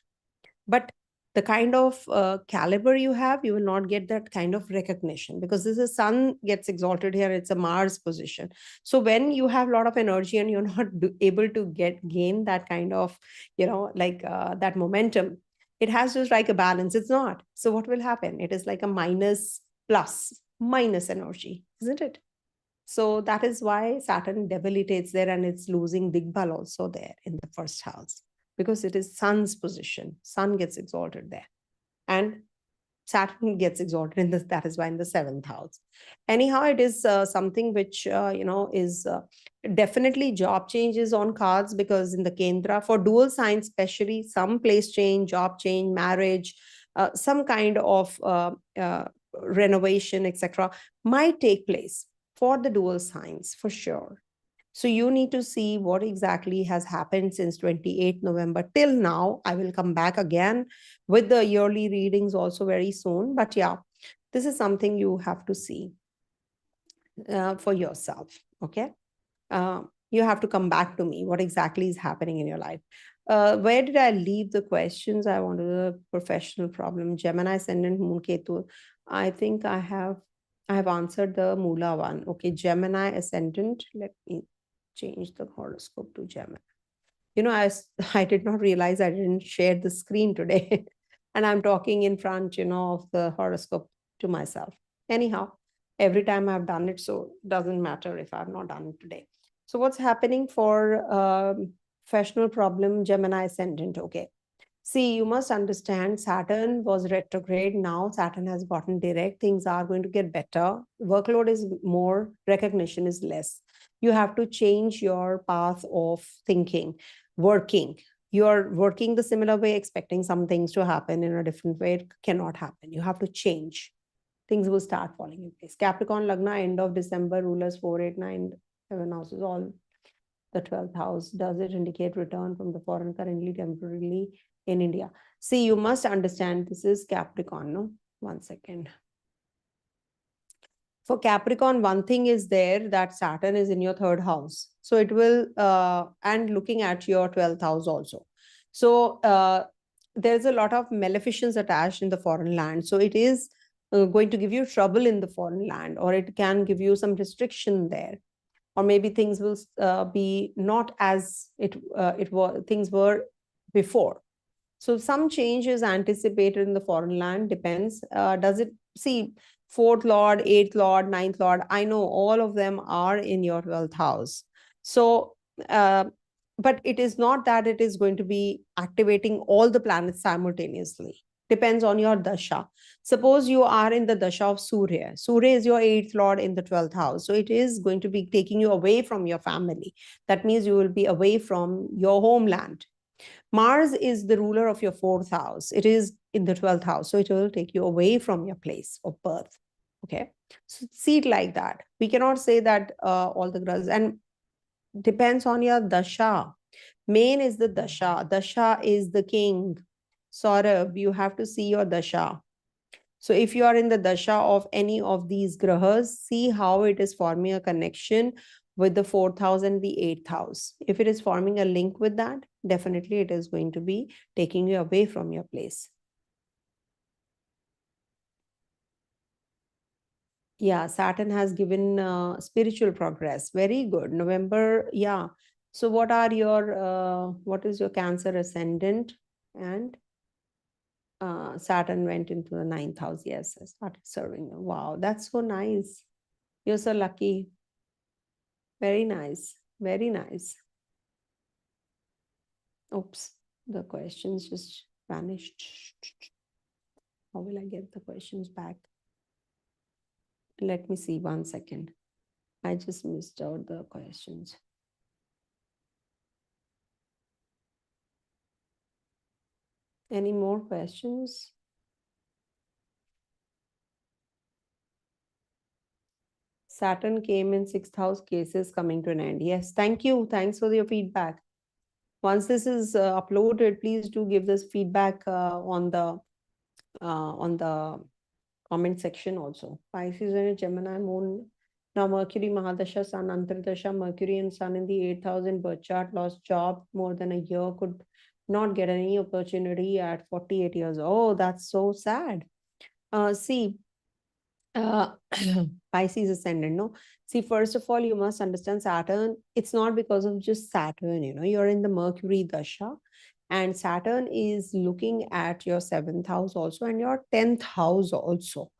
But the kind of caliber you have, you will not get that kind of recognition, because this is sun gets exalted here. It's a Mars position. So when you have a lot of energy and you're not able to gain that kind of, that momentum, it has to strike a balance. It's not. So what will happen? It is like a minus plus minus energy, isn't it? So that is why Saturn debilitates there, and it's losing Digbal also there in the first house, because it is Sun's position. Sun gets exalted there. And Saturn gets exalted in this. That is why in the seventh house. Anyhow, it is something which is definitely job changes on cards, because in the Kendra for dual signs, especially some place change, job change, marriage, some kind of renovation, etc., might take place for the dual signs for sure. So you need to see what exactly has happened since 28th November till now. I will come back again with the yearly readings also very soon. But yeah, this is something you have to see for yourself. Okay. You have to come back to me. What exactly is happening in your life? Where did I leave the questions? I wanted a professional problem. Gemini ascendant moon Ketu. I think I have answered the Mula one. Okay, Gemini ascendant. Let me change the horoscope to Gemini. I did not realize I didn't share the screen today. And I'm talking in front, of the horoscope to myself. Anyhow, every time I've done it, so it doesn't matter if I've not done it today. So what's happening for professional problem, Gemini ascendant? Okay. See, you must understand Saturn was retrograde. Now Saturn has gotten direct. Things are going to get better. Workload is more, recognition is less. You have to change your path of thinking, working. You're working the similar way, expecting some things to happen in a different way. It cannot happen. You have to change. Things will start falling in place. Capricorn Lagna, end of December, rulers 4, 8, 9, 7 houses, all the 12th house. Does it indicate return from the foreign currently temporarily in India? See, you must understand this is Capricorn, no? 1 second. For Capricorn, one thing is there, that Saturn is in your third house. So it will, and looking at your 12th house also. So there's a lot of maleficence attached in the foreign land. So it is going to give you trouble in the foreign land, or it can give you some restriction there. Or maybe things will be not as it was, things were before. So some change is anticipated in the foreign land, depends. Does it, see, fourth lord, eighth lord, ninth lord, I know all of them are in your 12th house. So, but it is not that it is going to be activating all the planets simultaneously. Depends on your dasha. Suppose you are in the dasha of Surya. Surya is your eighth lord in the 12th house. So it is going to be taking you away from your family. That means you will be away from your homeland. Mars is the ruler of your fourth house. It is in the 12th house. So it will take you away from your place of birth. Okay. So see it like that. We cannot say that all the grahas, and depends on your dasha. Main is the dasha. Dasha is the king. Saurabh, you have to see your dasha. So if you are in the dasha of any of these grahas, see how it is forming a connection with the fourth house and the eighth house. If it is forming a link with that, definitely it is going to be taking you away from your place. Yeah, Saturn has given spiritual progress. Very good. November, yeah. So what is your Cancer ascendant? And Saturn went into the ninth house. Yes, I started serving. Wow, that's so nice. You're so lucky. Very nice. Very nice. Oops, the questions just vanished. How will I get the questions back? Let me see 1 second. I just missed out the questions. Any more questions? Saturn came in 6th house, cases coming to an end. Yes, thank you. Thanks for your feedback. Once this is uploaded, please do give this feedback on the comment section also. Pisces and Gemini moon. Now Mercury Mahadasha, Sun Antardasha, Mercury and Sun in the 8th house in birth chart, lost job more than a year, could not get any opportunity at 48 years. Oh, that's so sad. See, uh, Pisces ascendant, no? See, first of all, you must understand Saturn. It's not because of just Saturn, you're in the Mercury Dasha, and Saturn is looking at your 7th house also and your 10th house also.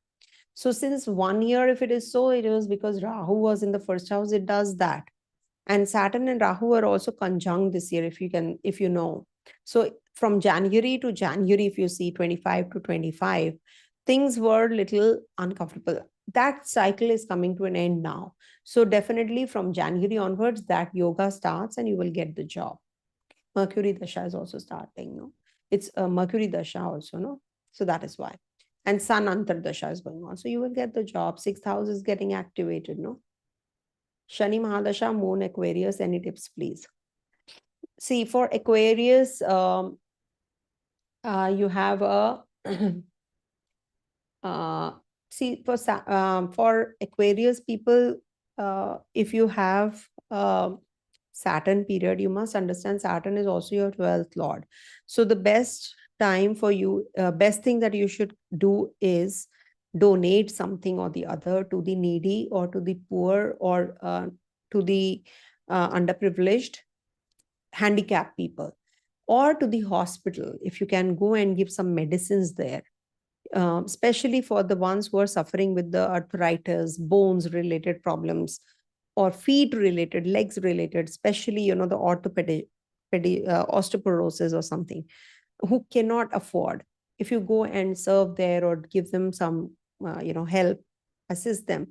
So, since 1 year, if it is so, it was because Rahu was in the first house, it does that. And Saturn and Rahu are also conjunct this year, if you know. So, from January to January, if you see 25 to 25, things were little uncomfortable. That cycle is coming to an end now. So definitely from January onwards, that yoga starts and you will get the job. Mercury Dasha is also starting, no? It's a Mercury Dasha also, no? So that is why. And Sun Antar Dasha is going on. So you will get the job. 6th house is getting activated, no? Shani Mahadasha, Moon Aquarius, any tips, please? See, for Aquarius, you have a see for Aquarius people, if you have Saturn period, you must understand Saturn is also your 12th lord. So the best time for you, best thing that you should do is donate something or the other to the needy or to the poor or to the underprivileged, handicapped people, or to the hospital. If you can go and give some medicines there, especially for the ones who are suffering with the arthritis, bones related problems, or feet related, legs related, especially, the osteoporosis or something, who cannot afford. If you go and serve there or give them some, help, assist them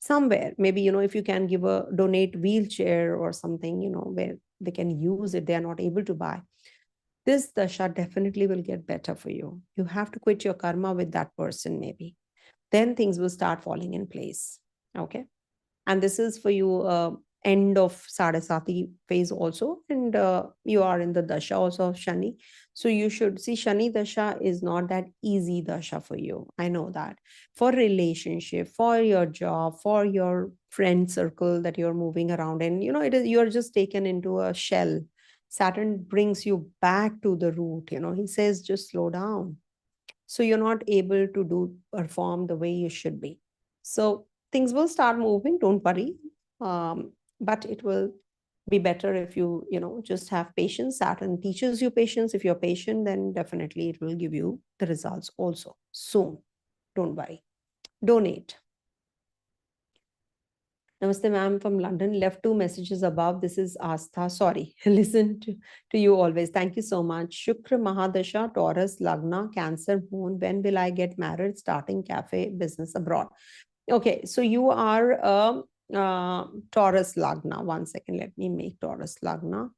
somewhere, maybe, if you can give a donate wheelchair or something, where they can use it, they are not able to buy, this dasha definitely will get better for you. You have to quit your karma with that person, maybe. Then things will start falling in place. Okay. And this is for you, end of Sadasati phase also. And you are in the dasha also of Shani. So you should see Shani dasha is not that easy dasha for you. I know that. For relationship, for your job, for your friend circle that you're moving around in, it is, you're just taken into a shell. Saturn brings you back to the root. He says, just slow down. So you're not able to perform the way you should be. So things will start moving, don't worry. But it will be better if you, just have patience. Saturn teaches you patience. If you're patient, then definitely it will give you the results also soon. Don't worry. Donate. Namaste, ma'am, from London. Left 2 messages above. This is Astha. Sorry. Listen to you always. Thank you so much. Shukra Mahadasha, Taurus, Lagna, Cancer, Moon. When will I get married? Starting cafe business abroad. Okay. So you are a Taurus Lagna. 1 second. Let me make Taurus Lagna.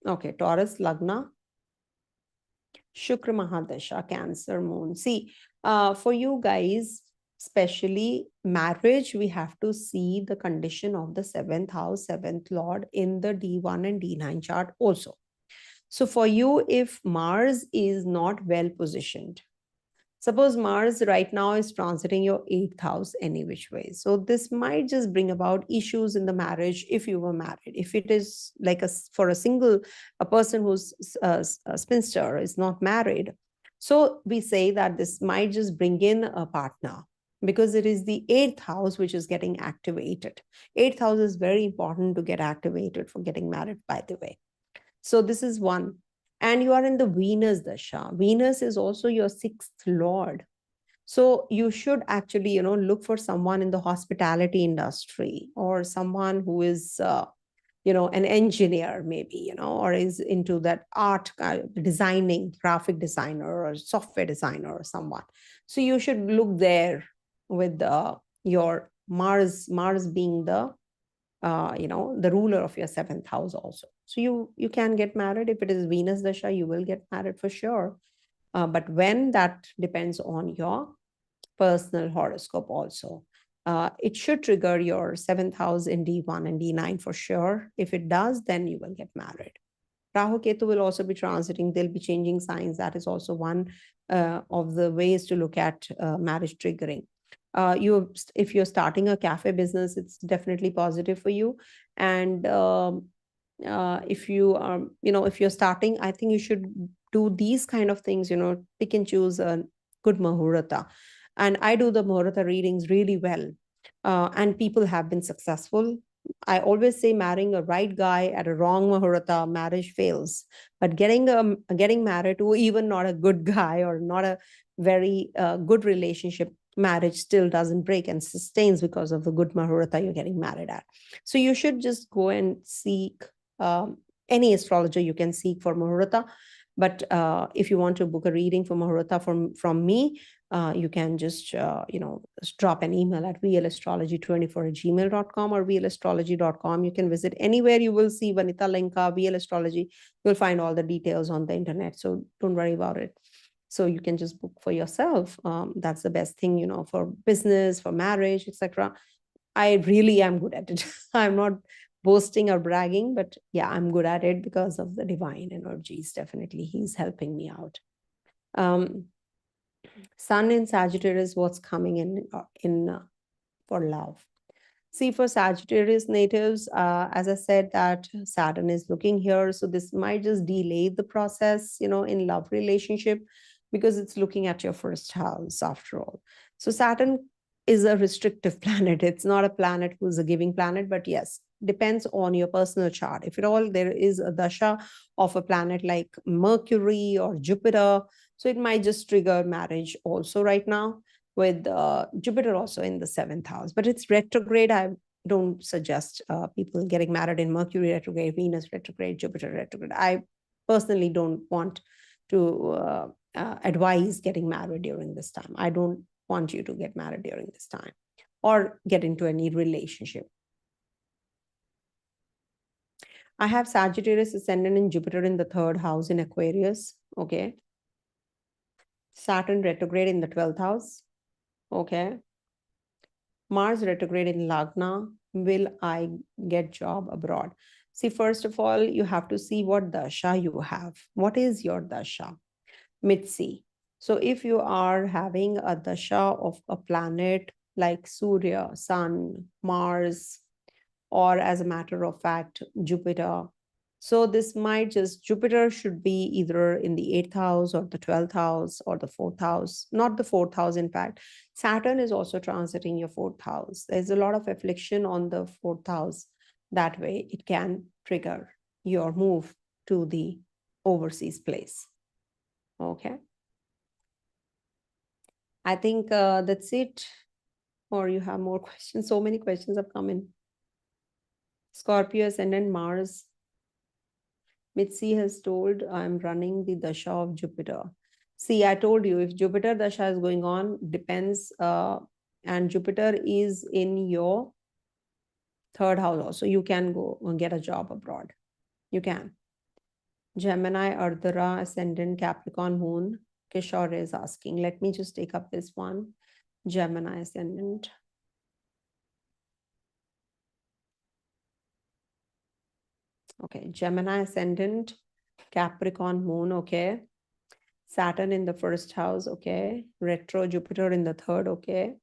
Okay. Taurus Lagna. Shukra Mahadasha, Cancer, Moon. See, for you guys, especially marriage, we have to see the condition of the 7th house, 7th lord in the D1 and D9 chart also. So for you, if Mars is not well positioned, suppose Mars right now is transiting your 8th house any which way. So this might just bring about issues in the marriage if you were married. If it is like for a person who's a spinster, is not married. So we say that this might just bring in a partner because it is the 8th house which is getting activated. 8th house is very important to get activated for getting married, by the way. So this is one. And you are in the Venus dasha. Venus is also your 6th lord. So you should actually, look for someone in the hospitality industry or someone who is, an engineer maybe, or is into that art, designing, graphic designer or software designer or someone. So you should look there with your Mars being the the ruler of your 7th house also. So you can get married. If it is Venus dasha, you will get married for sure. But when, that depends on your personal horoscope also. it should trigger your 7th house in D1 and D9 for sure. If it does, then you will get married. Rahu Ketu will also be transiting. They'll be changing signs. That is also one of the ways to look at marriage triggering. If you're starting a cafe business, it's definitely positive for you. And if you are, if you're starting, I think you should do these kind of things, pick and choose a good Muhurta. And I do the Muhurta readings really well. And people have been successful. I always say marrying a right guy at a wrong Muhurta, marriage fails. But getting married to even not a good guy or not a very good relationship, marriage still doesn't break and sustains because of the good Muhurta you're getting married at. So you should just go and seek any astrologer you can seek for Muhurta. But if you want to book a reading for Muhurta from me, you can just drop an email at vlastrology24@gmail.com or vlastrology.com. You can visit anywhere. You will see Vanita Lenka, VL Astrology. You'll find all the details on the internet, so don't worry about it. So you can just book for yourself. That's the best thing, for business, for marriage, etc. I really am good at it. I'm not boasting or bragging, but yeah, I'm good at it because of the divine energies. Definitely, he's helping me out. Sun in Sagittarius, what's coming in for love? See, for Sagittarius natives, as I said, that Saturn is looking here, so this might just delay the process, in love relationship, because it's looking at your first house after all. So Saturn is a restrictive planet. It's not a planet who's a giving planet, but yes, depends on your personal chart. If at all there is a dasha of a planet like Mercury or Jupiter, so it might just trigger marriage also right now, with Jupiter also in the 7th house. But it's retrograde. I don't suggest people getting married in Mercury retrograde, Venus retrograde, Jupiter retrograde. I personally don't want to advise getting married during this time. I don't want you to get married during this time or get into any relationship. I have Sagittarius ascendant in Jupiter in the 3rd house in Aquarius. Okay. Saturn retrograde in the 12th house. Okay. Mars retrograde in Lagna. Will I get job abroad? See, first of all, you have to see what dasha you have. What is your dasha? Mitzi. So if you are having a dasha of a planet like Surya, Sun, Mars, or as a matter of fact, Jupiter. So this might just, Jupiter should be either in the 8th house or the 12th house or the 4th house, not the 4th house. In fact, Saturn is also transiting your 4th house. There's a lot of affliction on the 4th house. That way it can trigger your move to the overseas place. Okay. I think that's it. Or you have more questions? So many questions have come in. Scorpio ascendant Mars. Mitzi has told I'm running the dasha of Jupiter. See, I told you, if Jupiter dasha is going on, depends, and Jupiter is in your 3rd house also. You can go and get a job abroad. You can. Gemini, Ardhara, ascendant, Capricorn, moon. Kishore is asking. Let me just take up this one. Gemini ascendant. Okay, Gemini ascendant, Capricorn moon, okay. Saturn in the 1st house, okay. Retro Jupiter in the 3rd, okay.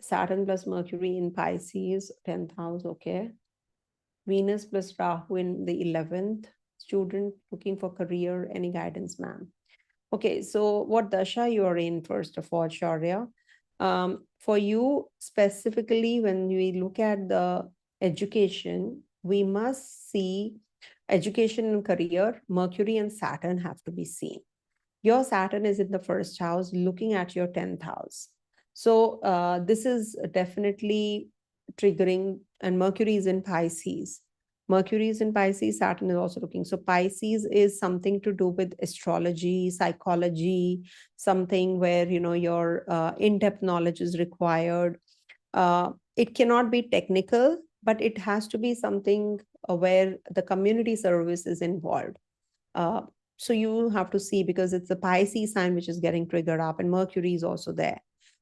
Saturn plus Mercury in Pisces, 10th house, okay. Venus plus Rahu in the 11th. Student looking for career, any guidance, ma'am? Okay, so what dasha you are in, first of all, Shaurya? For you specifically, when we look at the education, we must see education and career. Mercury and Saturn have to be seen. Your Saturn is in the 1st house looking at your 10th house. So this is definitely triggering, and Mercury is in Pisces. Mercury is in Pisces, Saturn is also looking. So Pisces is something to do with astrology, psychology, something where, your in-depth knowledge is required. It cannot be technical, but it has to be something where the community service is involved. So you have to see, because it's the Pisces sign which is getting triggered up, and Mercury is also there.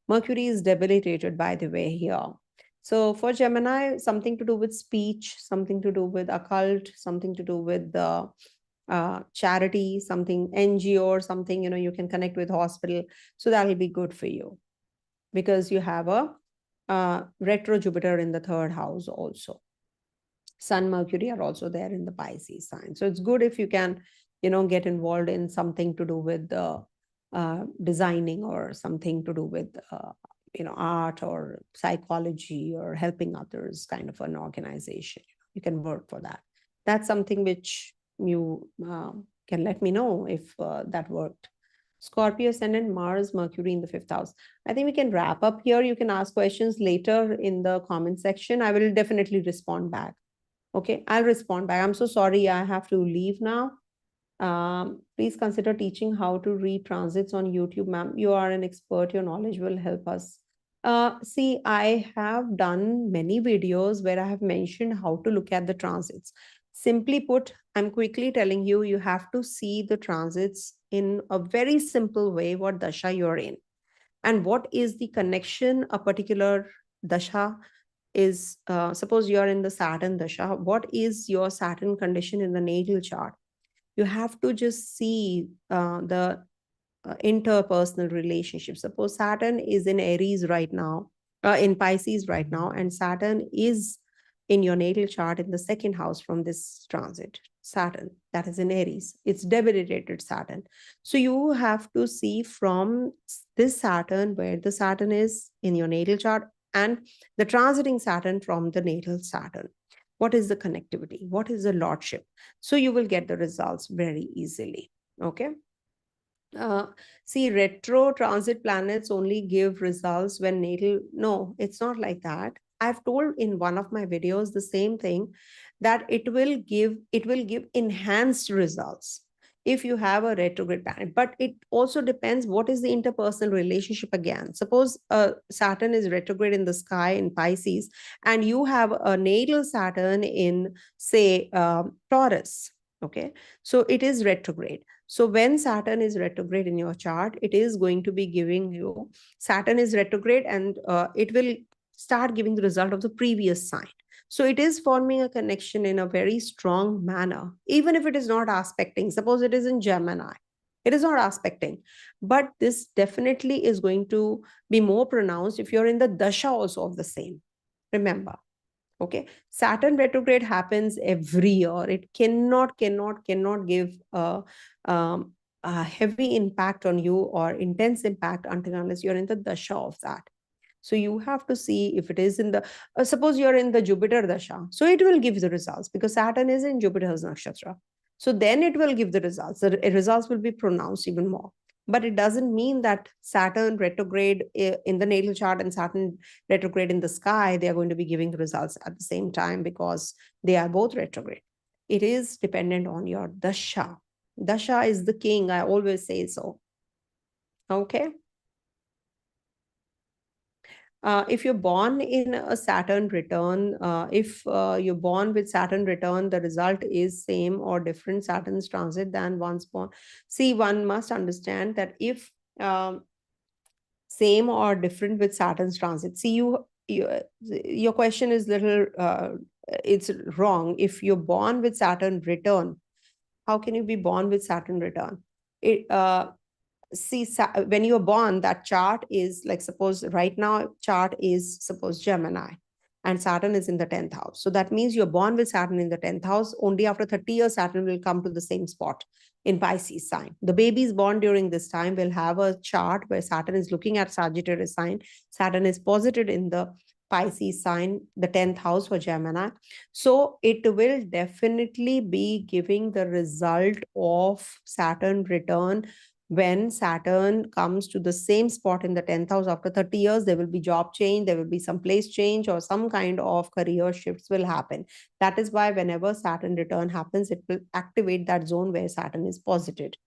Mercury is debilitated, by the way, here. So for Gemini, something to do with speech, something to do with occult, something to do with the charity, something NGO or something, you can connect with hospital. So that will be good for you because you have a retro Jupiter in the third house also. Sun, Mercury are also there in the Pisces sign. So it's good if you can, get involved in something to do with designing or something to do with, art or psychology or helping others, kind of an organization. You can work for that. That's something which you can let me know if that worked. Scorpio ascendant, Mars, Mercury in the fifth house. I think we can wrap up here. You can ask questions later in the comment section. I will definitely respond back. Okay, I'll respond back. I'm so sorry, I have to leave now. Please consider teaching how to read transits on YouTube, ma'am. You are an expert. Your knowledge will help us. See, I have done many videos where I have mentioned how to look at the transits. Simply put, I'm quickly telling you, you have to see the transits in a very simple way, what dasha you're in. And what is the connection a particular dasha is, suppose you're in the Saturn dasha, what is your Saturn condition in the natal chart? You have to just see the interpersonal relationships. Suppose Saturn is in Aries right now, in Pisces right now, and Saturn is in your natal chart in the second house from this transit. Saturn, that is in Aries. It's debilitated Saturn. So you have to see from this Saturn, where the Saturn is in your natal chart, and the transiting Saturn from the natal Saturn. What is the connectivity? What is the lordship? So you will get the results very easily. Okay. See, retro transit planets only give results when natal. No, it's not like that. I've told in one of my videos the same thing, that it will give enhanced results if you have a retrograde planet. But it also depends what is the interpersonal relationship again. Suppose Saturn is retrograde in the sky in Pisces, and you have a natal Saturn in, say, Taurus. Okay, so it is retrograde. So when Saturn is retrograde in your chart, it is going to be giving you, Saturn is retrograde, and it will start giving the result of the previous sign. So it is forming a connection in a very strong manner, even if it is not aspecting. Suppose it is in Gemini, it is not aspecting, but this definitely is going to be more pronounced if you're in the dasha also of the same. Remember, okay, Saturn retrograde happens every year. It cannot give a heavy impact on you or intense impact until unless you're in the dasha of that. So you have to see if it is in the, suppose you're in the Jupiter dasha, so it will give the results because Saturn is in Jupiter's nakshatra. So then it will give the results. The results will be pronounced even more. But it doesn't mean that Saturn retrograde in the natal chart and Saturn retrograde in the sky, they are going to be giving the results at the same time because they are both retrograde. It is dependent on your dasha. Dasha is the king, I always say so. Okay. If you're born in a Saturn return, if you're born with Saturn return, the result is same or different Saturn's transit than one's born. See, one must understand that if same or different with Saturn's transit, see, your question is little, it's wrong. If you're born with Saturn return, how can you be born with Saturn return? See, when you're born, that chart is like, suppose right now chart is, suppose Gemini, and Saturn is in the 10th house. So that means you're born with Saturn in the 10th house. Only after 30 years, Saturn will come to the same spot in Pisces sign. The babies born during this time will have a chart where Saturn is looking at Sagittarius sign. Saturn is posited in the Pisces sign, the 10th house for Gemini. So it will definitely be giving the result of Saturn return. When Saturn comes to the same spot in the 10th house after 30 years, there will be job change, there will be some place change, or some kind of career shifts will happen. That is why whenever Saturn return happens, it will activate that zone where Saturn is posited.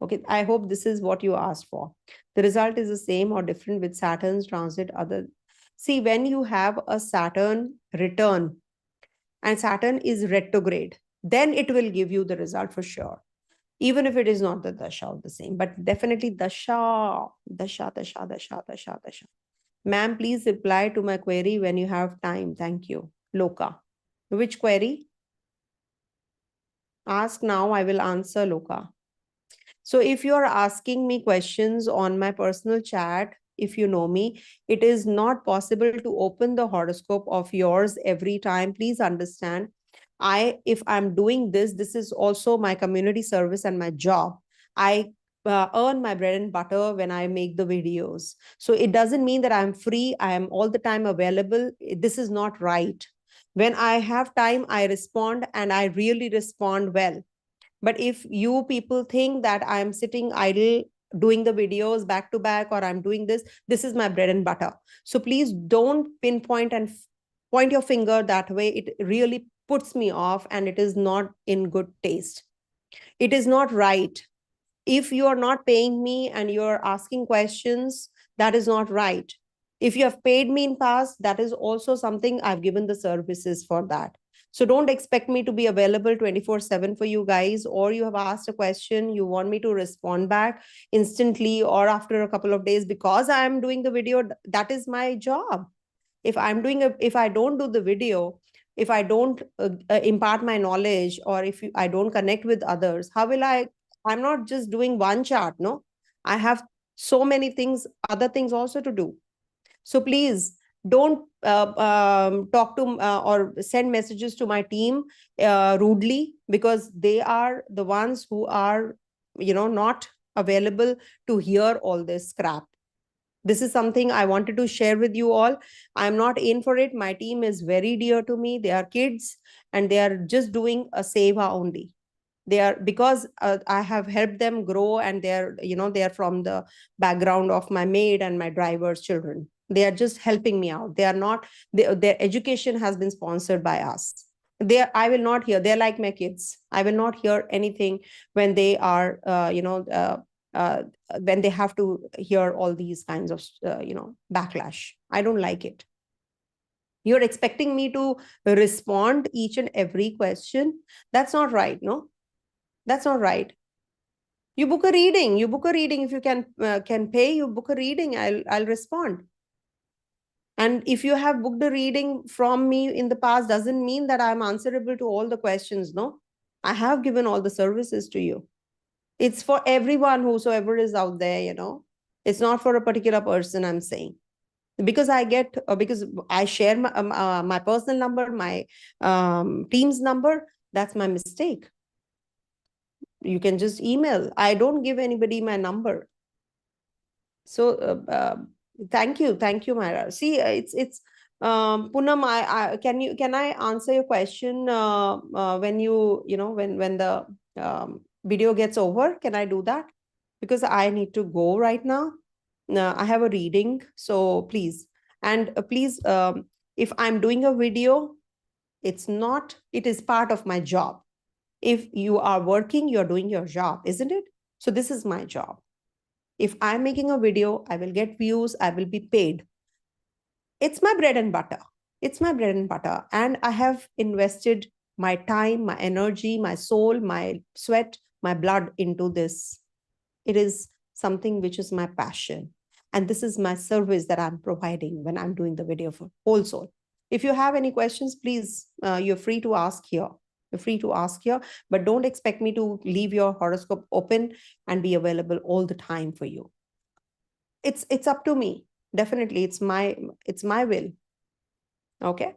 Okay, I hope this is what you asked for. The result is the same or different with Saturn's transit. See, when you have a Saturn return and Saturn is retrograde, then it will give you the result for sure, even if it is not the dasha of the same, but definitely dasha. Ma'am, please reply to my query when you have time. Thank you. Loka. Which query? Ask now, I will answer, Loka. So if you are asking me questions on my personal chat, if you know me, it is not possible to open the horoscope of yours every time. Please understand. If I'm doing this, this is also my community service and my job. I earn my bread and butter when I make the videos. So it doesn't mean that I'm free. I am all the time available. This is not right. When I have time, I respond, and I really respond well. But if you people think that I'm sitting idle doing the videos back to back, or I'm doing this is my bread and butter. So please don't pinpoint and point your finger that way. It really puts me off, and it is not in good taste. It is not right. If you are not paying me and you're asking questions, that is not right. If you have paid me in past, that is also something. I've given the services for that. So don't expect me to be available 24/7 for you guys, or you have asked a question, you want me to respond back instantly or after a couple of days because I'm doing the video. That is my job. If I don't do the video, if I don't impart my knowledge, or if I don't connect with others, how will I'm not just doing one chart, no. I have so many things, other things also to do. So please don't talk to or send messages to my team rudely, because they are the ones who are, not available to hear all this crap. This is something I wanted to share with you all. I'm not in for it. My team is very dear to me. They are kids, and they are just doing a seva only. They are, because I have helped them grow, and they are from the background of my maid and my driver's children. They are just helping me out. They are not, their education has been sponsored by us. I will not hear, they're like my kids. I will not hear anything when they are uh, when they have to hear all these kinds of backlash. I don't like it. You're expecting me to respond each and every question. That's not right. No, that's not right. You book a reading. If you can pay, you book a reading. I'll respond. And if you have booked a reading from me in the past, doesn't mean that I'm answerable to all the questions. No, I have given all the services to you. It's for everyone, whosoever is out there. It's not for a particular person, I'm saying. Because I share my personal number, my team's number. That's my mistake. You can just email. I don't give anybody my number. So thank you, Myra. See, it's Poonam. Can I answer your question when when the video gets over? Can I do that? Because I need to go right now. I have a reading, so please. And please, if I'm doing a video, it is part of my job. If you are working, you're doing your job, isn't it? So this is my job. If I'm making a video, I will get views, I will be paid. It's my bread and butter. It's my bread and butter. And I have invested my time, my energy, my soul, my sweat, my blood into this. It is something which is my passion. And this is my service that I'm providing when I'm doing the video for whole soul. If you have any questions, please, you're free to ask here. You're free to ask here, but don't expect me to leave your horoscope open and be available all the time for you. It's up to me. Definitely, it's my will. Okay.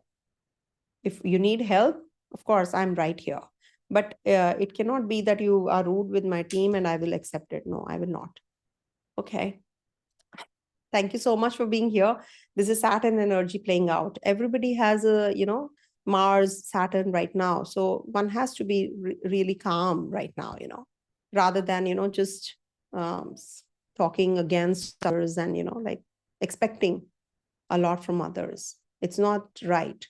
If you need help, of course, I'm right here. But it cannot be that you are rude with my team and I will accept it. No, I will not. Okay. Thank you so much for being here. This is Saturn energy playing out. Everybody has a, Mars, Saturn right now. So one has to be really calm right now, rather than, just talking against others and, like expecting a lot from others. It's not right.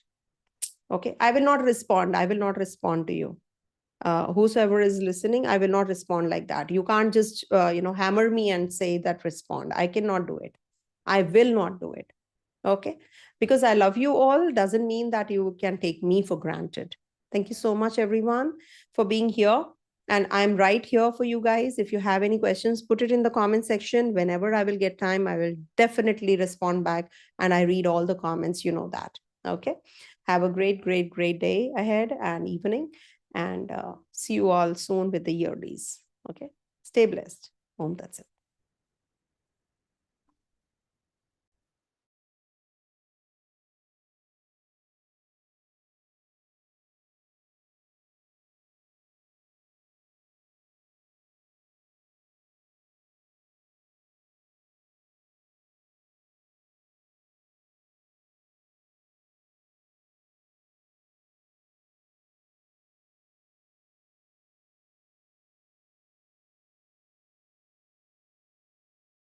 Okay. I will not respond. I will not respond to you. Whosoever is listening, I will not respond like that. You can't just, hammer me and say that respond. I cannot do it. I will not do it. Okay. Because I love you all doesn't mean that you can take me for granted. Thank you so much, everyone, for being here. And I'm right here for you guys. If you have any questions, put it in the comment section. Whenever I will get time, I will definitely respond back, and I read all the comments, you know that. Okay. Have a great day ahead and evening, and see you all soon with the yearlies. Okay. Stay blessed. Om Tat Sat.